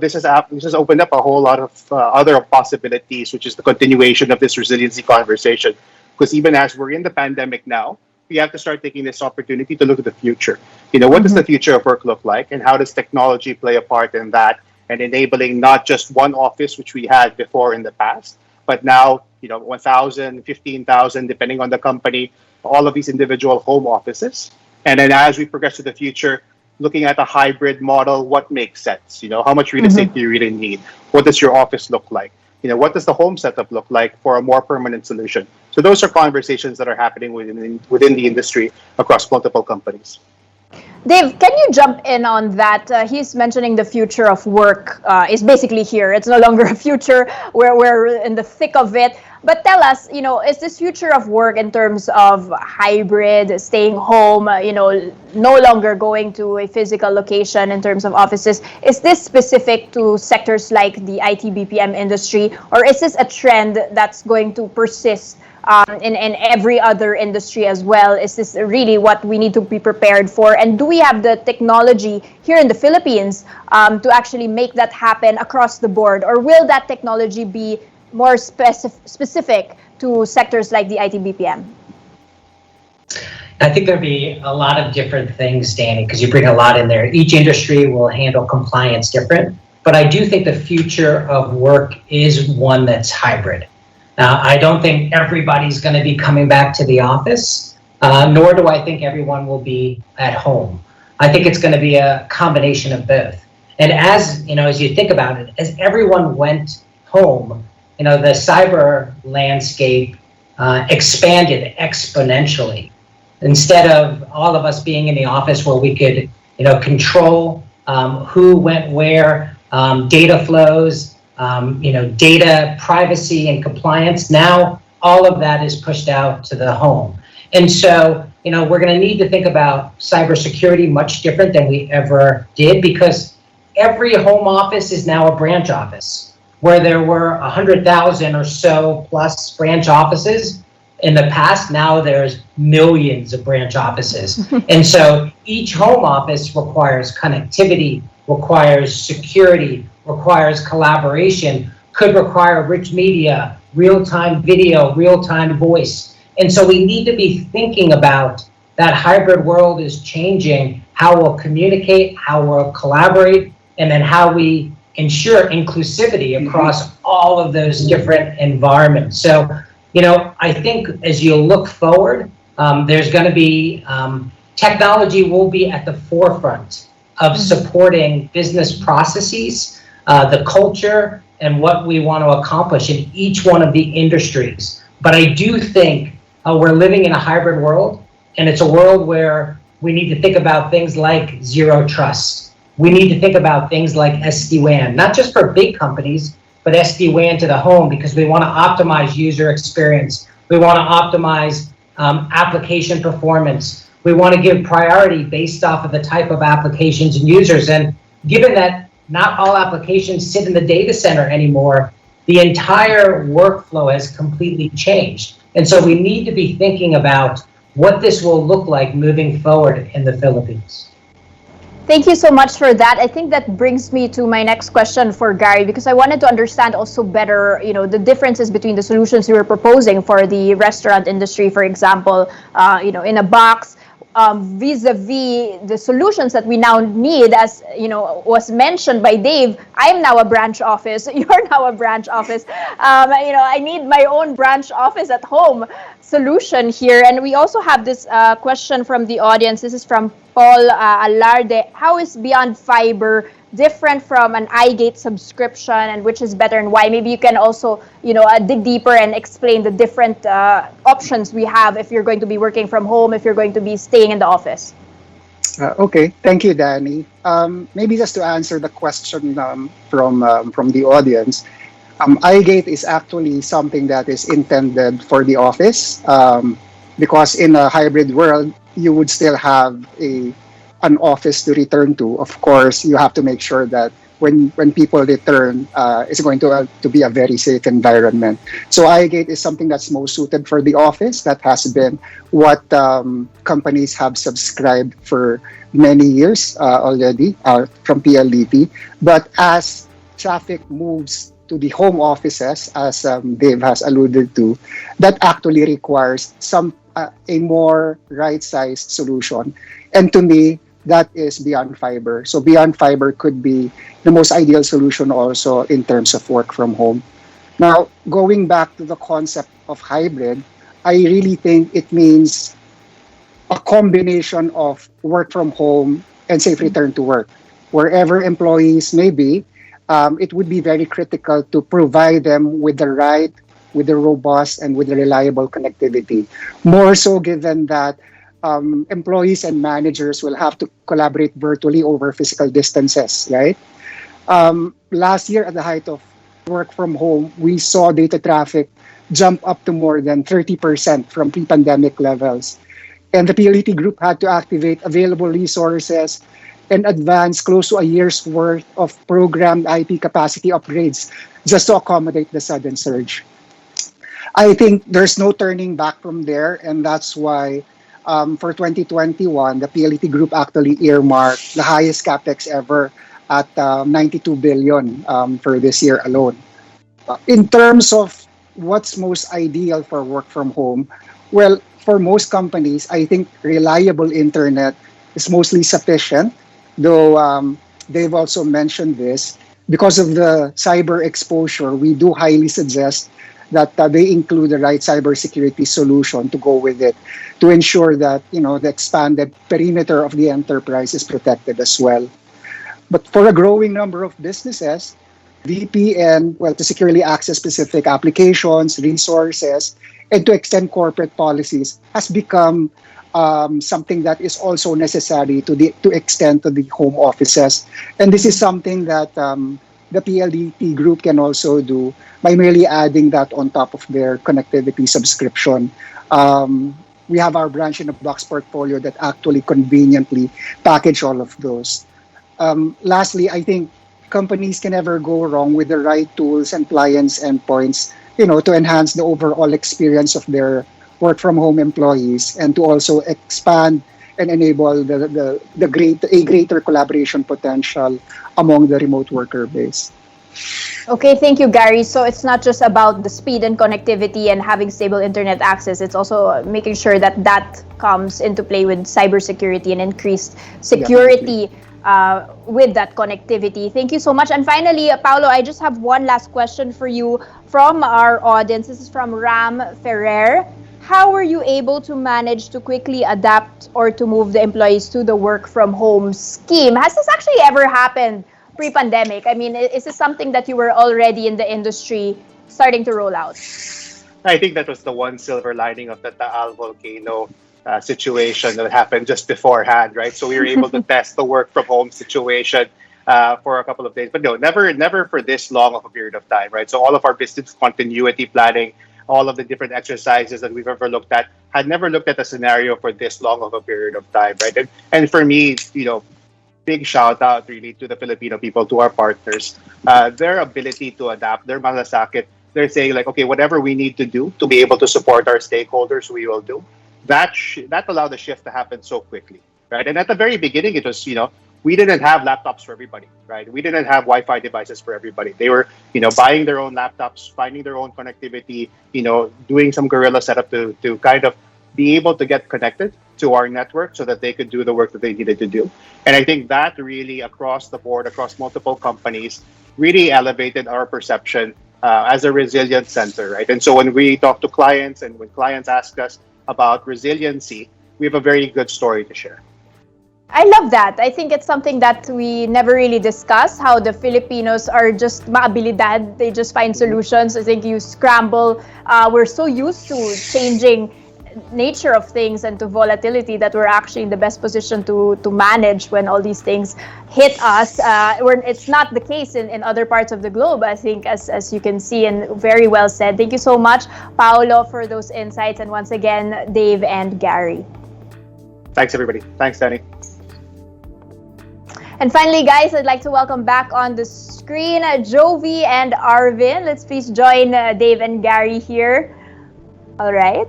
this has opened up a whole lot of other possibilities, which is the continuation of this resiliency conversation. Because even as we're in the pandemic now, we have to start taking this opportunity to look at the future. What does the future of work look like, and how does technology play a part in that, and enabling not just one office, which we had before in the past, but now 1,000, 15,000, depending on the company, all of these individual home offices. And then as we progress to the future, looking at a hybrid model, what makes sense? How much real estate do you really need? What does your office look like? What does the home setup look like for a more permanent solution? So those are conversations that are happening within the industry across multiple companies. Dave, can you jump in on that? He's mentioning the future of work is basically here. It's no longer a future where we're in the thick of it. But tell us, is this future of work in terms of hybrid, staying home, no longer going to a physical location in terms of offices, is this specific to sectors like the IT BPM industry, or is this a trend that's going to persist in every other industry as well? Is this really what we need to be prepared for? And do we have the technology here in the Philippines to actually make that happen across the board? Or will that technology be more specific to sectors like the IT BPM? I think there'll be a lot of different things, Danny, because you bring a lot in there. Each industry will handle compliance different, but I do think the future of work is one that's hybrid. Now, I don't think everybody's going to be coming back to the office, nor do I think everyone will be at home. I think it's going to be a combination of both. And as you think about it, as everyone went home, the cyber landscape expanded exponentially. Instead of all of us being in the office where we could, control who went where, data flows, data privacy and compliance. Now all of that is pushed out to the home. And so, we're going to need to think about cybersecurity much different than we ever did, because every home office is now a branch office. Where there were 100,000 or so plus branch offices in the past, now there's millions of branch offices. And so each home office requires connectivity, requires security, requires collaboration, could require rich media, real-time video, real-time voice. And so we need to be thinking about that hybrid world is changing, how we'll communicate, how we'll collaborate, and then how we ensure inclusivity across all of those different environments. So, I think as you look forward, there's going to be, technology will be at the forefront of supporting business processes, the culture, and what we want to accomplish in each one of the industries. But I do think we're living in a hybrid world, and it's a world where we need to think about things like zero trust. We need to think about things like SD-WAN, not just for big companies, but SD-WAN to the home, because we want to optimize user experience. We want to optimize application performance. We want to give priority based off of the type of applications and users. And given that not all applications sit in the data center anymore, the entire workflow has completely changed. And so we need to be thinking about what this will look like moving forward in the Philippines. Thank you so much for that. I think that brings me to my next question for Gary, because I wanted to understand also better, the differences between the solutions you were proposing for the restaurant industry, for example, in a box, vis-a-vis the solutions that we now need. As was mentioned by Dave, I'm now a branch office. You're now a branch office. I need my own branch office at home solution here. And we also have this question from the audience. This is from Paul Alarde. How is Beyond Fiber different from an iGate subscription, and which is better and why? Maybe you can also, dig deeper and explain the different options we have if you're going to be working from home, if you're going to be staying in the office. Okay, thank you, Danny. Maybe just to answer the question from the audience, iGate is actually something that is intended for the office, because in a hybrid world, you would still have an office to return to. Of course, you have to make sure that when people return, it's going to be a very safe environment. So iGate is something that's most suited for the office. That has been what companies have subscribed for many years already from PLDT. But as traffic moves to the home offices, as Dave has alluded to, that actually requires a more right-sized solution. And to me, that is beyond fiber. So beyond fiber could be the most ideal solution also in terms of work from home. Now, going back to the concept of hybrid, I really think it means a combination of work from home and safe return to work. Wherever employees may be, it would be very critical to provide them with the robust and with the reliable connectivity. More so given that employees and managers will have to collaborate virtually over physical distances, right? Last year, at the height of work from home, we saw data traffic jump up to more than 30% from pre-pandemic levels. And the PLDT group had to activate available resources and advance close to a year's worth of programmed IP capacity upgrades just to accommodate the sudden surge. I think there's no turning back from there, and that's why for 2021, the PLDT Group actually earmarked the highest capex ever at 92 billion for this year alone. In terms of what's most ideal for work from home, well, for most companies, I think reliable internet is mostly sufficient, though they've also mentioned this. Because of the cyber exposure, we do highly suggest that they include the right cybersecurity solution to go with it, to ensure that the expanded perimeter of the enterprise is protected as well. But for a growing number of businesses, VPN, to securely access specific applications, resources, and to extend corporate policies has become something that is also necessary to extend to the home offices. And this is something that the PLDT group can also do by merely adding that on top of their connectivity subscription. We have our branch in a box portfolio that actually conveniently package all of those. Lastly, I think companies can never go wrong with the right tools and clients endpoints, to enhance the overall experience of their work from home employees and to also expand and enable a greater collaboration potential among the remote worker base. Okay, thank you, Gary. So it's not just about the speed and connectivity and having stable internet access. It's also making sure that comes into play with cybersecurity and increased security with that connectivity. Thank you so much. And finally, Paolo, I just have one last question for you from our audience. This is from Ram Ferrer. How were you able to manage to quickly adapt or to move the employees to the work from home scheme? Has this actually ever happened pre-pandemic? I mean, is this something that you were already in the industry starting to roll out? I think that was the one silver lining of the Taal volcano situation that happened just beforehand, right? So we were able to test the work from home situation for a couple of days, but no, never for this long of a period of time, right? So all of our business continuity planning, all of the different exercises that we've ever looked at, had never looked at a scenario for this long of a period of time, right? And for me, big shout out really to the Filipino people, to our partners, their ability to adapt, their malasakit. They're saying like, okay, whatever we need to do to be able to support our stakeholders, we will do. That allowed the shift to happen so quickly, right? And at the very beginning, it was, we didn't have laptops for everybody, right? We didn't have Wi-Fi devices for everybody. They were, buying their own laptops, finding their own connectivity, doing some guerrilla setup to kind of be able to get connected to our network so that they could do the work that they needed to do. And I think that really across the board, across multiple companies, really elevated our perception as a resilient center, right? And so when we talk to clients and when clients ask us about resiliency, we have a very good story to share. I love that. I think it's something that we never really discuss, how the Filipinos are just maabilidad. They just find solutions. I think you scramble. We're so used to changing nature of things and to volatility that we're actually in the best position to manage when all these things hit us. It's not the case in other parts of the globe, I think, as you can see, and very well said. Thank you so much, Paolo, for those insights, and once again, Dave and Gary. Thanks, everybody. Thanks, Danny. And finally, guys, I'd like to welcome back on the screen Jovi and Arvin. Let's please join Dave and Gary here. All right.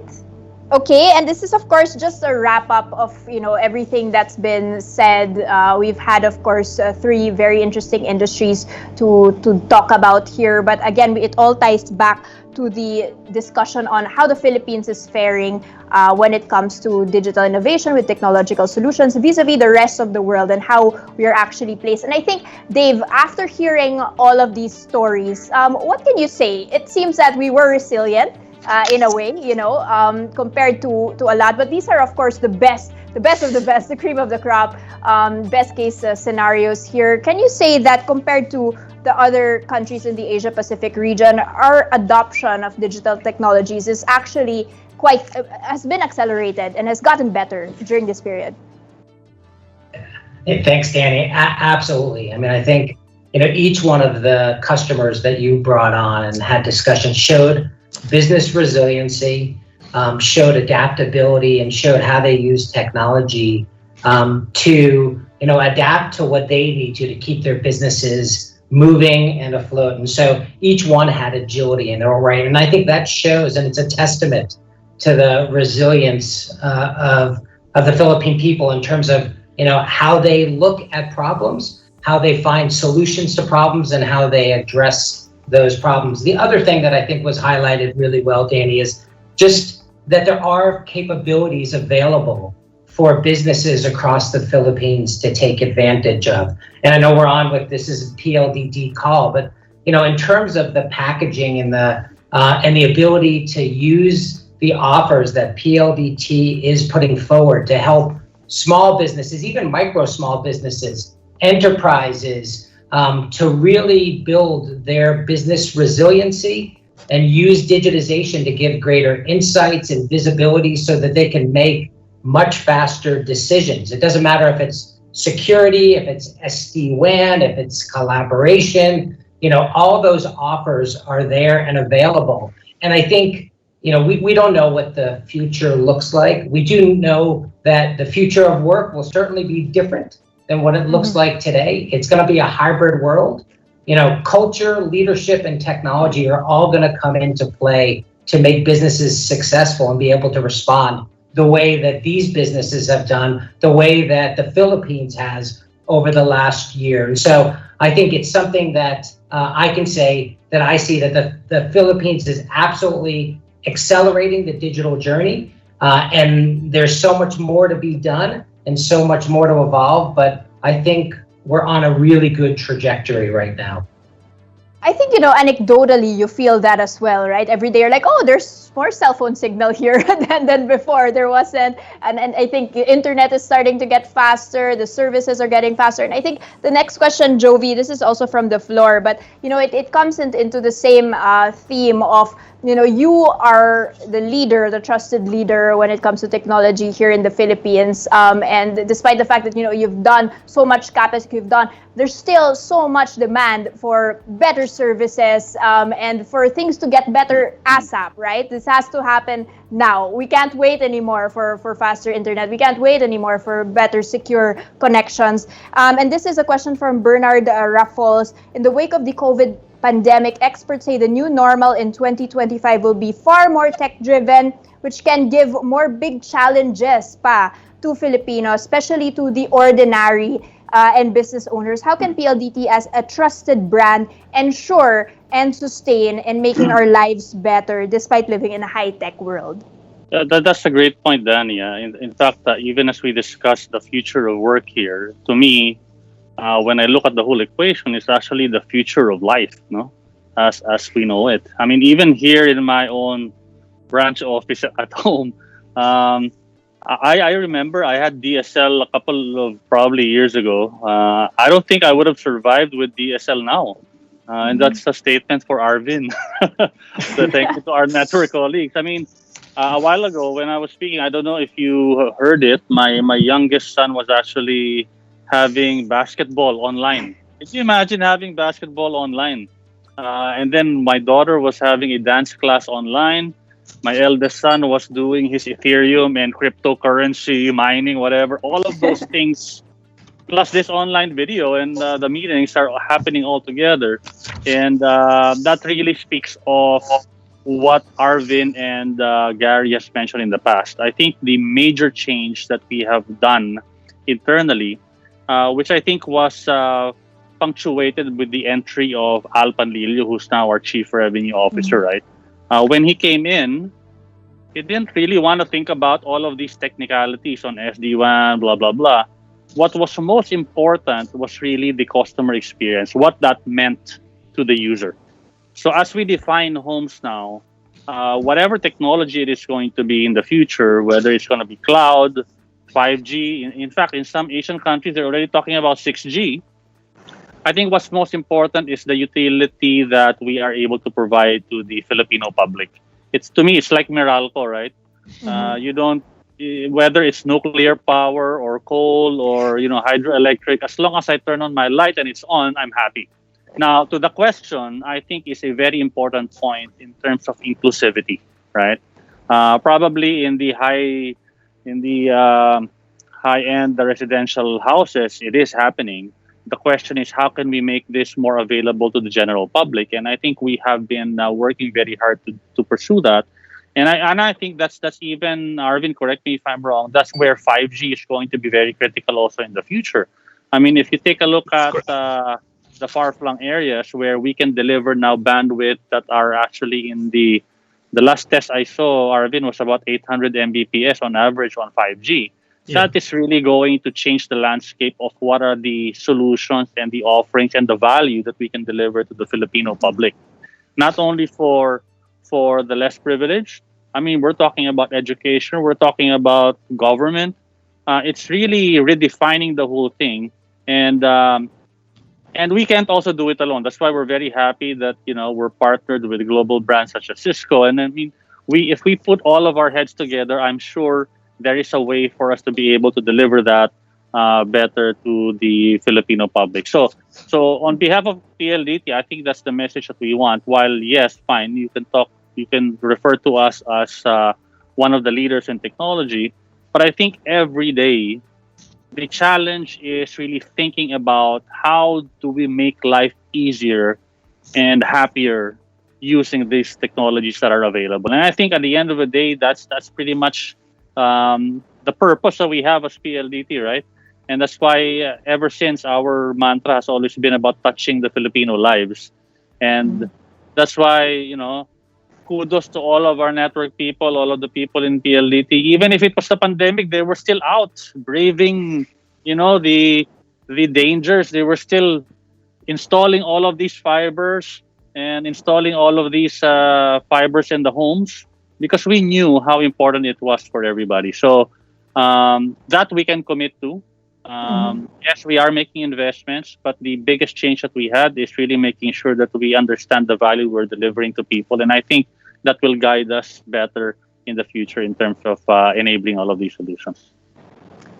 Okay, and this is, of course, just a wrap-up of, everything that's been said. We've had, of course, 3 very interesting industries to talk about here. But again, it all ties back to the discussion on how the Philippines is faring when it comes to digital innovation with technological solutions vis-a-vis the rest of the world and how we are actually placed. And I think, Dave, after hearing all of these stories, what can you say? It seems that we were resilient in a way, compared to a lot. But these are, of course, the best of the best, the cream of the crop, best case scenarios here. Can you say that compared to the other countries in the Asia Pacific region, our adoption of digital technologies is actually has been accelerated and has gotten better during this period? Hey, thanks, Danny. Absolutely. I mean, I think each one of the customers that you brought on and had discussions showed business resiliency, showed adaptability, and showed how they use technology to adapt to what they need to keep their businesses moving and afloat. And so each one had agility in their own right. And I think that shows, and it's a testament to the resilience of the Philippine people in terms of how they look at problems, how they find solutions to problems, and how they address those problems. The other thing that I think was highlighted really well, Danny, is just that there are capabilities available for businesses across the Philippines to take advantage of. And I know we're on with this is a PLDT call, but in terms of the packaging and the ability to use the offers that PLDT is putting forward to help small businesses, even micro small businesses, enterprises, to really build their business resiliency and use digitization to give greater insights and visibility so that they can make much faster decisions. It doesn't matter if it's security, if it's SD-WAN, if it's collaboration, all those offers are there and available. And I think, we don't know what the future looks like. We do know that the future of work will certainly be different than what it looks like today. It's going to be a hybrid world. Culture, leadership, and technology are all going to come into play to make businesses successful and be able to respond the way that these businesses have done, the way that the Philippines has over the last year. And so I think it's something that I can say that I see that the Philippines is absolutely accelerating the digital journey. And there's so much more to be done and so much more to evolve. But I think we're on a really good trajectory right now. I think, anecdotally, you feel that as well, right? Every day you're like, oh, there's more cell phone signal here than before. There wasn't. And I think the internet is starting to get faster. The services are getting faster. And I think the next question, Jovi, this is also from the floor, but, it comes into the same theme of, you are the leader, the trusted leader when it comes to technology here in the Philippines. And despite the fact that, you've done so much CapEx, there's still so much demand for better services and for things to get better ASAP, right? This has to happen now. We can't wait anymore for faster internet. We can't wait anymore for better secure connections. And this is a question from Bernard Raffles. In the wake of the COVID pandemic, experts say the new normal in 2025 will be far more tech-driven, which can give more big challenges to Filipinos, especially to the ordinary and business owners. How can PLDT as a trusted brand ensure and sustain in making our lives better despite living in a high-tech world? That's a great point, Danny. In fact, even as we discuss the future of work here, to me, when I look at the whole equation, it's actually the future of life, as we know it. I mean, even here in my own branch office at home, I remember I had DSL a couple of probably years ago. I don't think I would have survived with DSL now. And that's a statement for Arvin. So thank you to our network colleagues. I mean, A while ago when I was speaking, I don't know if you heard it. My youngest son was actually having basketball online. Can you imagine having basketball online? And then my daughter was having a dance class online. My eldest son was doing his Ethereum and cryptocurrency mining, whatever. All of those things, plus this online video, and the meetings are happening all together. And that really speaks of what Arvin and Gary has mentioned in the past. I think the major change that we have done internally, which I think was punctuated with the entry of Al Panlilio, who's now our Chief Revenue Officer, right? When he came in, he didn't really want to think about all of these technicalities on SD-WAN, blah, blah, blah. What was most important was really the customer experience, what that meant to the user. So as we define homes now, whatever technology it is going to be in the future, whether it's going to be cloud, 5G, in fact, in some Asian countries, they're already talking about 6G. I think what's most important is the utility that we are able to provide to the Filipino public. To me, it's like Meralco, right? You don't, whether it's nuclear power or coal or hydroelectric, as long as I turn on my light and it's on, I'm happy. Now, to the question, I think is a very important point in terms of inclusivity, right? Probably in the high-end residential houses, it is happening. The question is, how can we make this more available to the general public? And I think we have been working very hard to pursue that. And I think that's even, Arvin, correct me if I'm wrong, that's where 5G is going to be very critical also in the future. I mean, if you take a look at the far-flung areas where we can deliver now bandwidth that are actually in the last test I saw, Arvin, was about 800 Mbps on average on 5G. That is really going to change the landscape of what are the solutions and the offerings and the value that we can deliver to the Filipino public. Not only for the less privileged. I mean, we're talking about education. We're talking about government. It's really redefining the whole thing. And we can't also do it alone. That's why we're very happy that we're partnered with global brands such as Cisco. And I mean, if we put all of our heads together, I'm sure there is a way for us to be able to deliver that better to the Filipino public. So on behalf of PLDT, I think that's the message that we want. While yes, fine, you can refer to us as one of the leaders in technology, but I think every day the challenge is really thinking about how do we make life easier and happier using these technologies that are available. And I think at the end of the day, that's pretty much the purpose that we have as PLDT, right? And that's why ever since our mantra has always been about touching the Filipino lives. And that's why, kudos to all of our network people, all of the people in PLDT. Even if it was the pandemic, they were still out braving, the dangers. They were still installing all of these fibers and installing all of these fibers in the homes because we knew how important it was for everybody. So that we can commit to. Yes, we are making investments, but the biggest change that we had is really making sure that we understand the value we're delivering to people. And I think that will guide us better in the future in terms of enabling all of these solutions.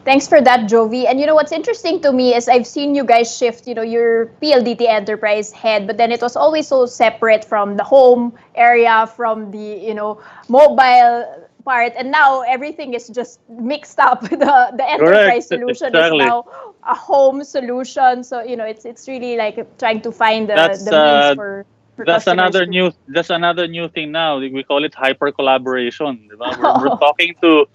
Thanks for that, Jovi. And what's interesting to me is I've seen you guys shift, your PLDT enterprise head, but then it was always so separate from the home area, from the, mobile part, and now everything is just mixed up. The enterprise solution is now a home solution. So it's really like trying to find the means for that's another new thing now. We call it hyper collaboration. We're talking to.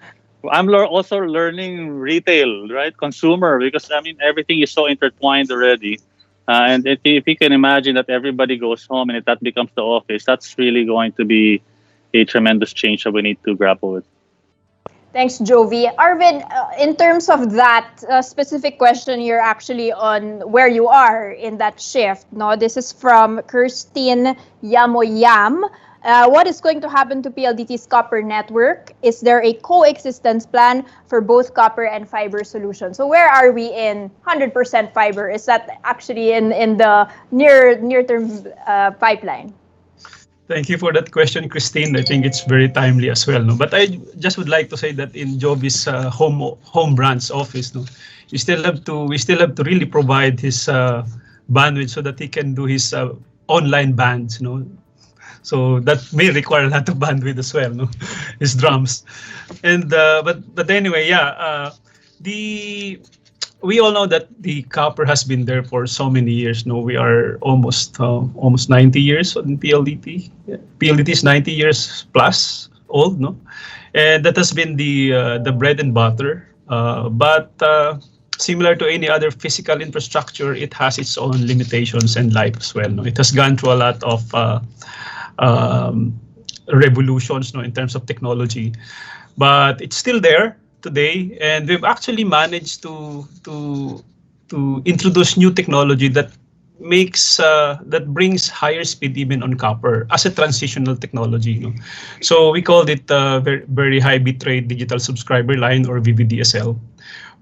I'm also learning retail, right, consumer, because I mean everything is so intertwined already. And if you can imagine that everybody goes home and that becomes the office, that's really going to be a tremendous change that we need to grapple with. Thanks, Jovi. Arvin, in terms of that specific question, you're actually on where you are in that shift. No, this is from Kirstine Yamoyam. What is going to happen to PLDT's copper network? Is there a coexistence plan for both copper and fiber solutions? So where are we in 100% fiber? Is that actually in the near-term pipeline? Thank you for that question, Christine. I think it's very timely as well. No? But I just would like to say that in Jovi's home branch office, no, we still have to really provide his bandwidth so that he can do his online bands. No, so that may require a lot of bandwidth as well. No, his drums, and but anyway, yeah. We all know that the copper has been there for so many years. No, we are almost 90 years in PLDT. Yeah. PLDT is 90 years plus old, no, and that has been the bread and butter. But similar to any other physical infrastructure, it has its own limitations and life as well. No, it has gone through a lot of revolutions, no, in terms of technology, but it's still there today, and we've actually managed to introduce new technology that brings higher speed even on copper as a transitional technology. You know? So we called it very, very high bitrate digital subscriber line, or VVDSL.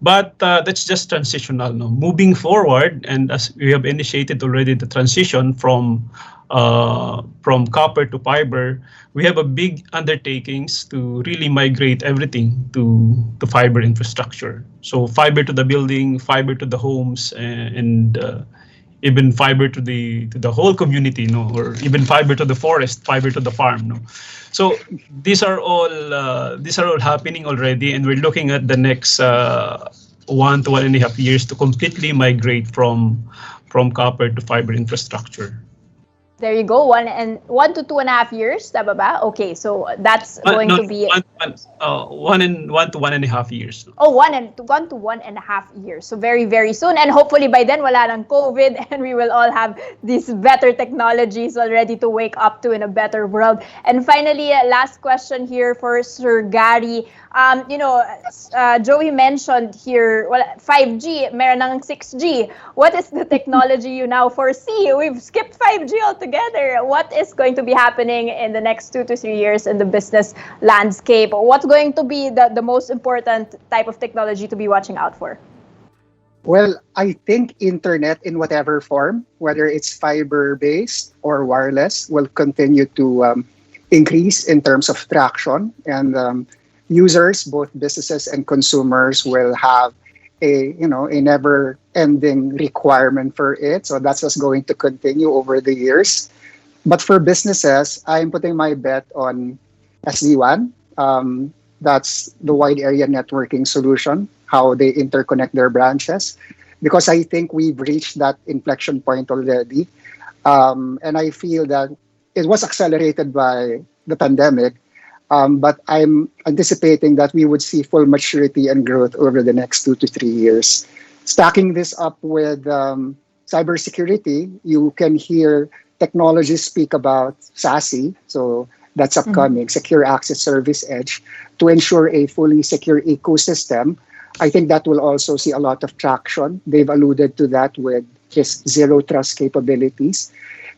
But that's just transitional. No? Moving forward, and as we have initiated already the transition from copper to fiber, we have a big undertakings to really migrate everything to fiber infrastructure. So fiber to the building, fiber to the homes, and even fiber to the whole community, no, or even fiber to the forest, fiber to the farm, no. So these are all happening already, and we're looking at the next 1 to 1.5 years to completely migrate from copper to fiber infrastructure. There you go, 1 to 2.5 years, tama ba? Okay, so that's going to be 1 to 1.5 years. Oh, 1 to 1.5 years. So very, very soon, and hopefully by then wala nang COVID, and we will all have these better technologies already to wake up to in a better world. And finally, last question here for Sir Gary. Joey mentioned here, 5G, meron ng 6G. What is the technology you now foresee? We've skipped 5G altogether. What is going to be happening in the next 2 to 3 years in the business landscape? What's going to be the most important type of technology to be watching out for? Well, I think internet in whatever form, whether it's fiber-based or wireless, will continue to increase in terms of traction, and users, both businesses and consumers, will have a never-ending requirement for it. So that's what's going to continue over the years. But for businesses, I'm putting my bet on SD-WAN. That's the wide area networking solution, how they interconnect their branches, because I think we've reached that inflection point already. And I feel that it was accelerated by the pandemic. But I'm anticipating that we would see full maturity and growth over the next 2 to 3 years. Stacking this up with cybersecurity, you can hear technologists speak about SASE, so that's upcoming, Secure Access Service Edge, to ensure a fully secure ecosystem. I think that will also see a lot of traction. They've alluded to that with his zero trust capabilities.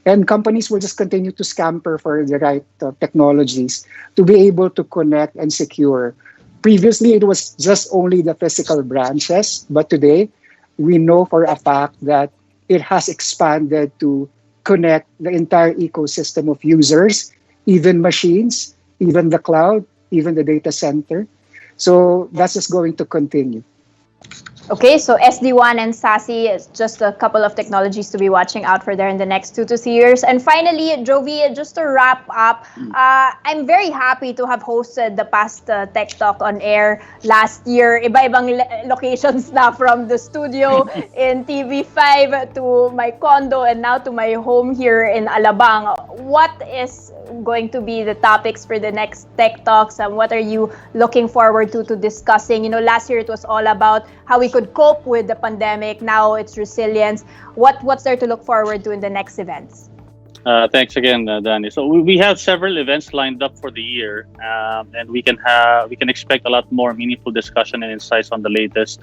And companies will just continue to scamper for the right technologies to be able to connect and secure. Previously, it was just only the physical branches, but today we know for a fact that it has expanded to connect the entire ecosystem of users, even machines, even the cloud, even the data center. So that's just going to continue. Okay, so SD-WAN and SASE is just a couple of technologies to be watching out for there in the next 2 to 3 years. And finally, Jovi, just to wrap up, I'm very happy to have hosted the past Tech Talk on air last year. Iba-ibang locations na, from the studio in TV5 to my condo and now to my home here in Alabang. What is going to be the topics for the next Tech Talks, and what are you looking forward to discussing? Last year it was all about how we could cope with the pandemic. Now it's resilience. What's there to look forward to in the next events? Thanks again, Danny. So we have several events lined up for the year, and we can expect a lot more meaningful discussion and insights on the latest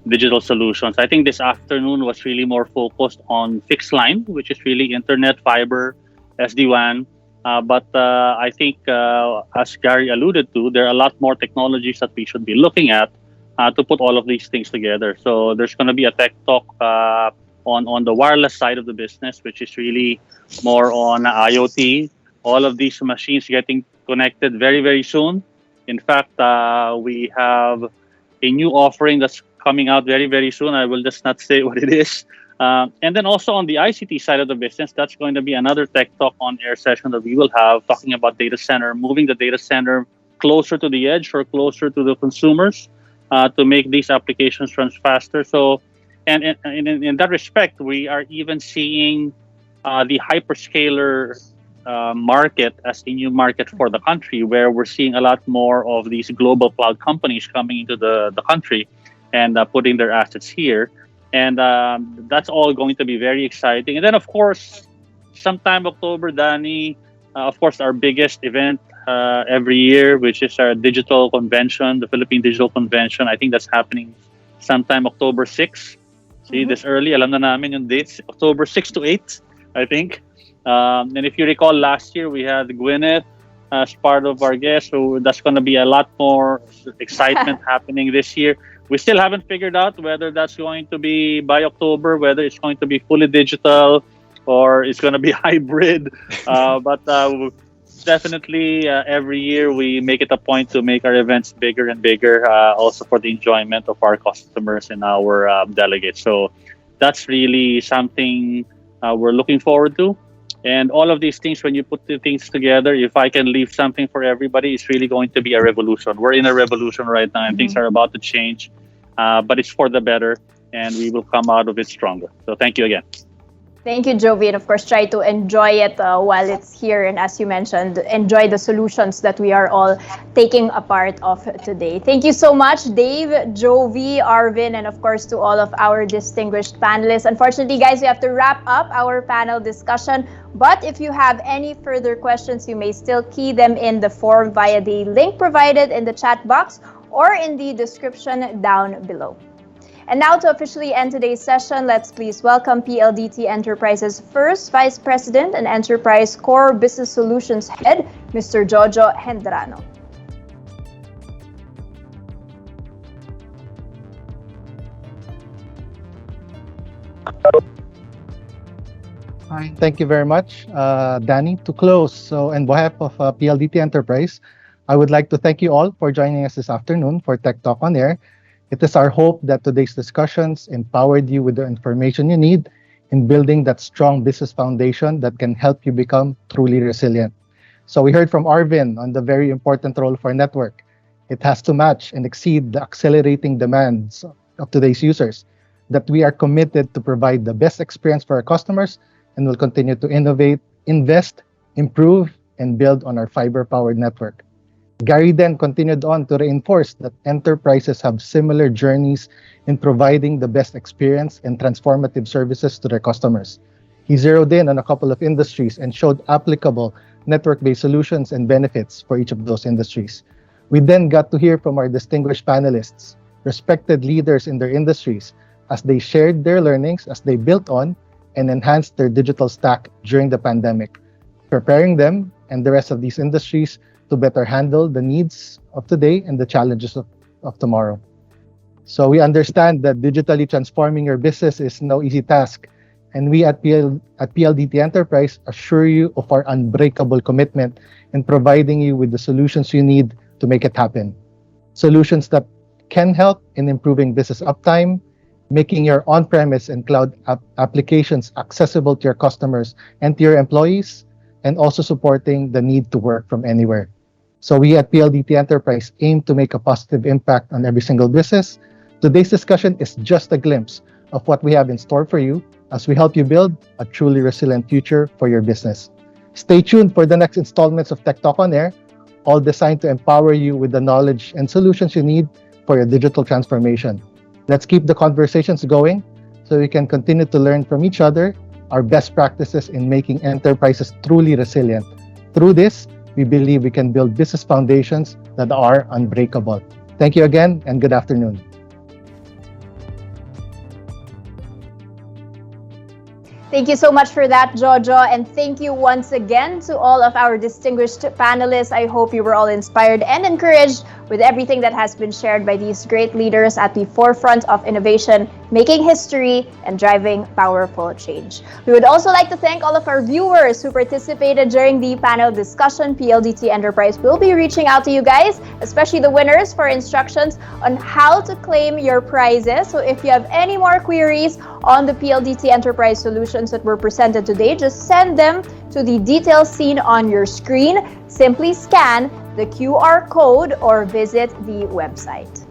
digital solutions. I think this afternoon was really more focused on fixed line, which is really internet, fiber, SD-WAN. But I think, as Gary alluded to, there are a lot more technologies that we should be looking at to put all of these things together. So there's going to be a tech talk on the wireless side of the business, which is really more on IoT, all of these machines getting connected very, very soon. In fact, we have a new offering that's coming out very, very soon. I will just not say what it is. And then also on the ICT side of the business, that's going to be another Tech Talk on air session that we will have talking about data center, moving the data center closer to the edge or closer to the consumers to make these applications run faster. So, and in that respect, we are even seeing the hyperscaler market as a new market for the country, where we're seeing a lot more of these global cloud companies coming into the country and putting their assets here. And that's all going to be very exciting. And then, of course, sometime October, Danny, of course, our biggest event every year, which is our digital convention, the Philippine Digital Convention. I think that's happening sometime October 6th. See, this early, alam na namin yung dates, October 6 to 8, I think. And if you recall, last year we had Gwyneth as part of our guest, so that's going to be a lot more excitement happening this year. We still haven't figured out whether that's going to be by October, whether it's going to be fully digital or it's going to be hybrid. But definitely every year we make it a point to make our events bigger and bigger, also for the enjoyment of our customers and our delegates. So that's really something we're looking forward to. And all of these things, when you put the things together, if I can leave something for everybody, it's really going to be a revolution. We're in a revolution right now, and things are about to change, but it's for the better, and we will come out of it stronger. So thank you again. Thank you, Jovi, and of course, try to enjoy it while it's here. And as you mentioned, enjoy the solutions that we are all taking a part of today. Thank you so much, Dave, Jovi, Arvin, and of course, to all of our distinguished panelists. Unfortunately, guys, we have to wrap up our panel discussion. But if you have any further questions, you may still key them in the form via the link provided in the chat box or in the description down below. And now to officially end today's session, let's please welcome PLDT Enterprises' first Vice President and Enterprise Core Business Solutions Head, Mr. Jojo Hendrano. Hi, thank you very much, Danny. To close, so on behalf of PLDT Enterprise, I would like to thank you all for joining us this afternoon for Tech Talk on Air. It is our hope that today's discussions empowered you with the information you need in building that strong business foundation that can help you become truly resilient. So we heard from Arvin on the very important role of our network. It has to match and exceed the accelerating demands of today's users, that we are committed to provide the best experience for our customers and will continue to innovate, invest, improve, and build on our fiber-powered network. Gary then continued on to reinforce that enterprises have similar journeys in providing the best experience and transformative services to their customers. He zeroed in on a couple of industries and showed applicable network-based solutions and benefits for each of those industries. We then got to hear from our distinguished panelists, respected leaders in their industries, as they shared their learnings as they built on and enhanced their digital stack during the pandemic, preparing them and the rest of these industries to better handle the needs of today and the challenges of tomorrow. So we understand that digitally transforming your business is no easy task, and we at PLDT Enterprise assure you of our unbreakable commitment in providing you with the solutions you need to make it happen. Solutions that can help in improving business uptime, making your on-premise and cloud applications accessible to your customers and to your employees, and also supporting the need to work from anywhere. So we at PLDT Enterprise aim to make a positive impact on every single business. Today's discussion is just a glimpse of what we have in store for you as we help you build a truly resilient future for your business. Stay tuned for the next installments of Tech Talk on Air, all designed to empower you with the knowledge and solutions you need for your digital transformation. Let's keep the conversations going so we can continue to learn from each other our best practices in making enterprises truly resilient. Through this, we believe we can build business foundations that are unbreakable. Thank you again, and good afternoon. Thank you so much for that, Jojo, and thank you once again to all of our distinguished panelists. I hope you were all inspired and encouraged with everything that has been shared by these great leaders at the forefront of innovation, making history, and driving powerful change. We would also like to thank all of our viewers who participated during the panel discussion. PLDT Enterprise will be reaching out to you guys, especially the winners, for instructions on how to claim your prizes. So if you have any more queries on the PLDT Enterprise solutions that were presented today, just send them to the details seen on your screen. Simply scan the QR code or visit the website.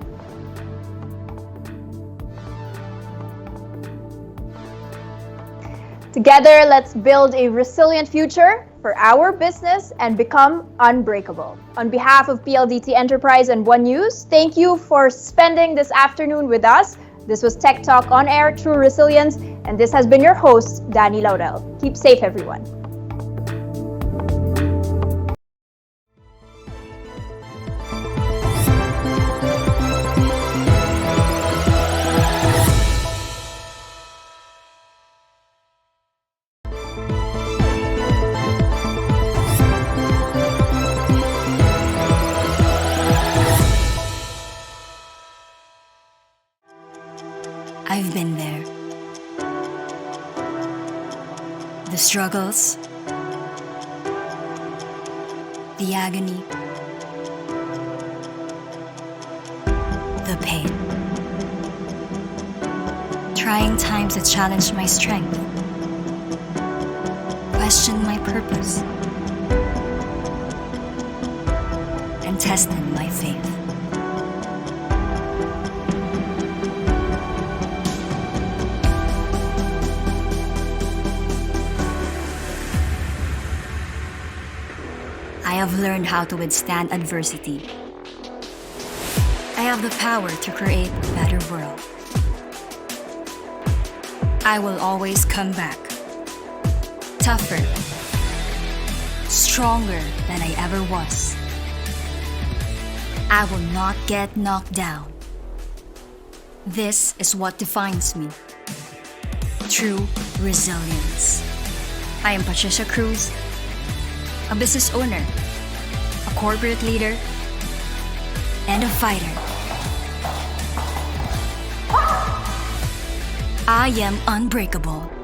Together, let's build a resilient future for our business and become unbreakable. On behalf of PLDT Enterprise and One News, thank you for spending this afternoon with us. This was Tech Talk on Air, True Resilience, and this has been your host, Danny Laurel. Keep safe, everyone. I've been there. The struggles, the agony, the pain. Trying times that challenged my strength, questioned my purpose, and tested my faith. I have learned how to withstand adversity. I have the power to create a better world. I will always come back, tougher, stronger than I ever was. I will not get knocked down. This is what defines me. True resilience. I am Patricia Cruz, a business owner, a corporate leader, and a fighter. I am unbreakable.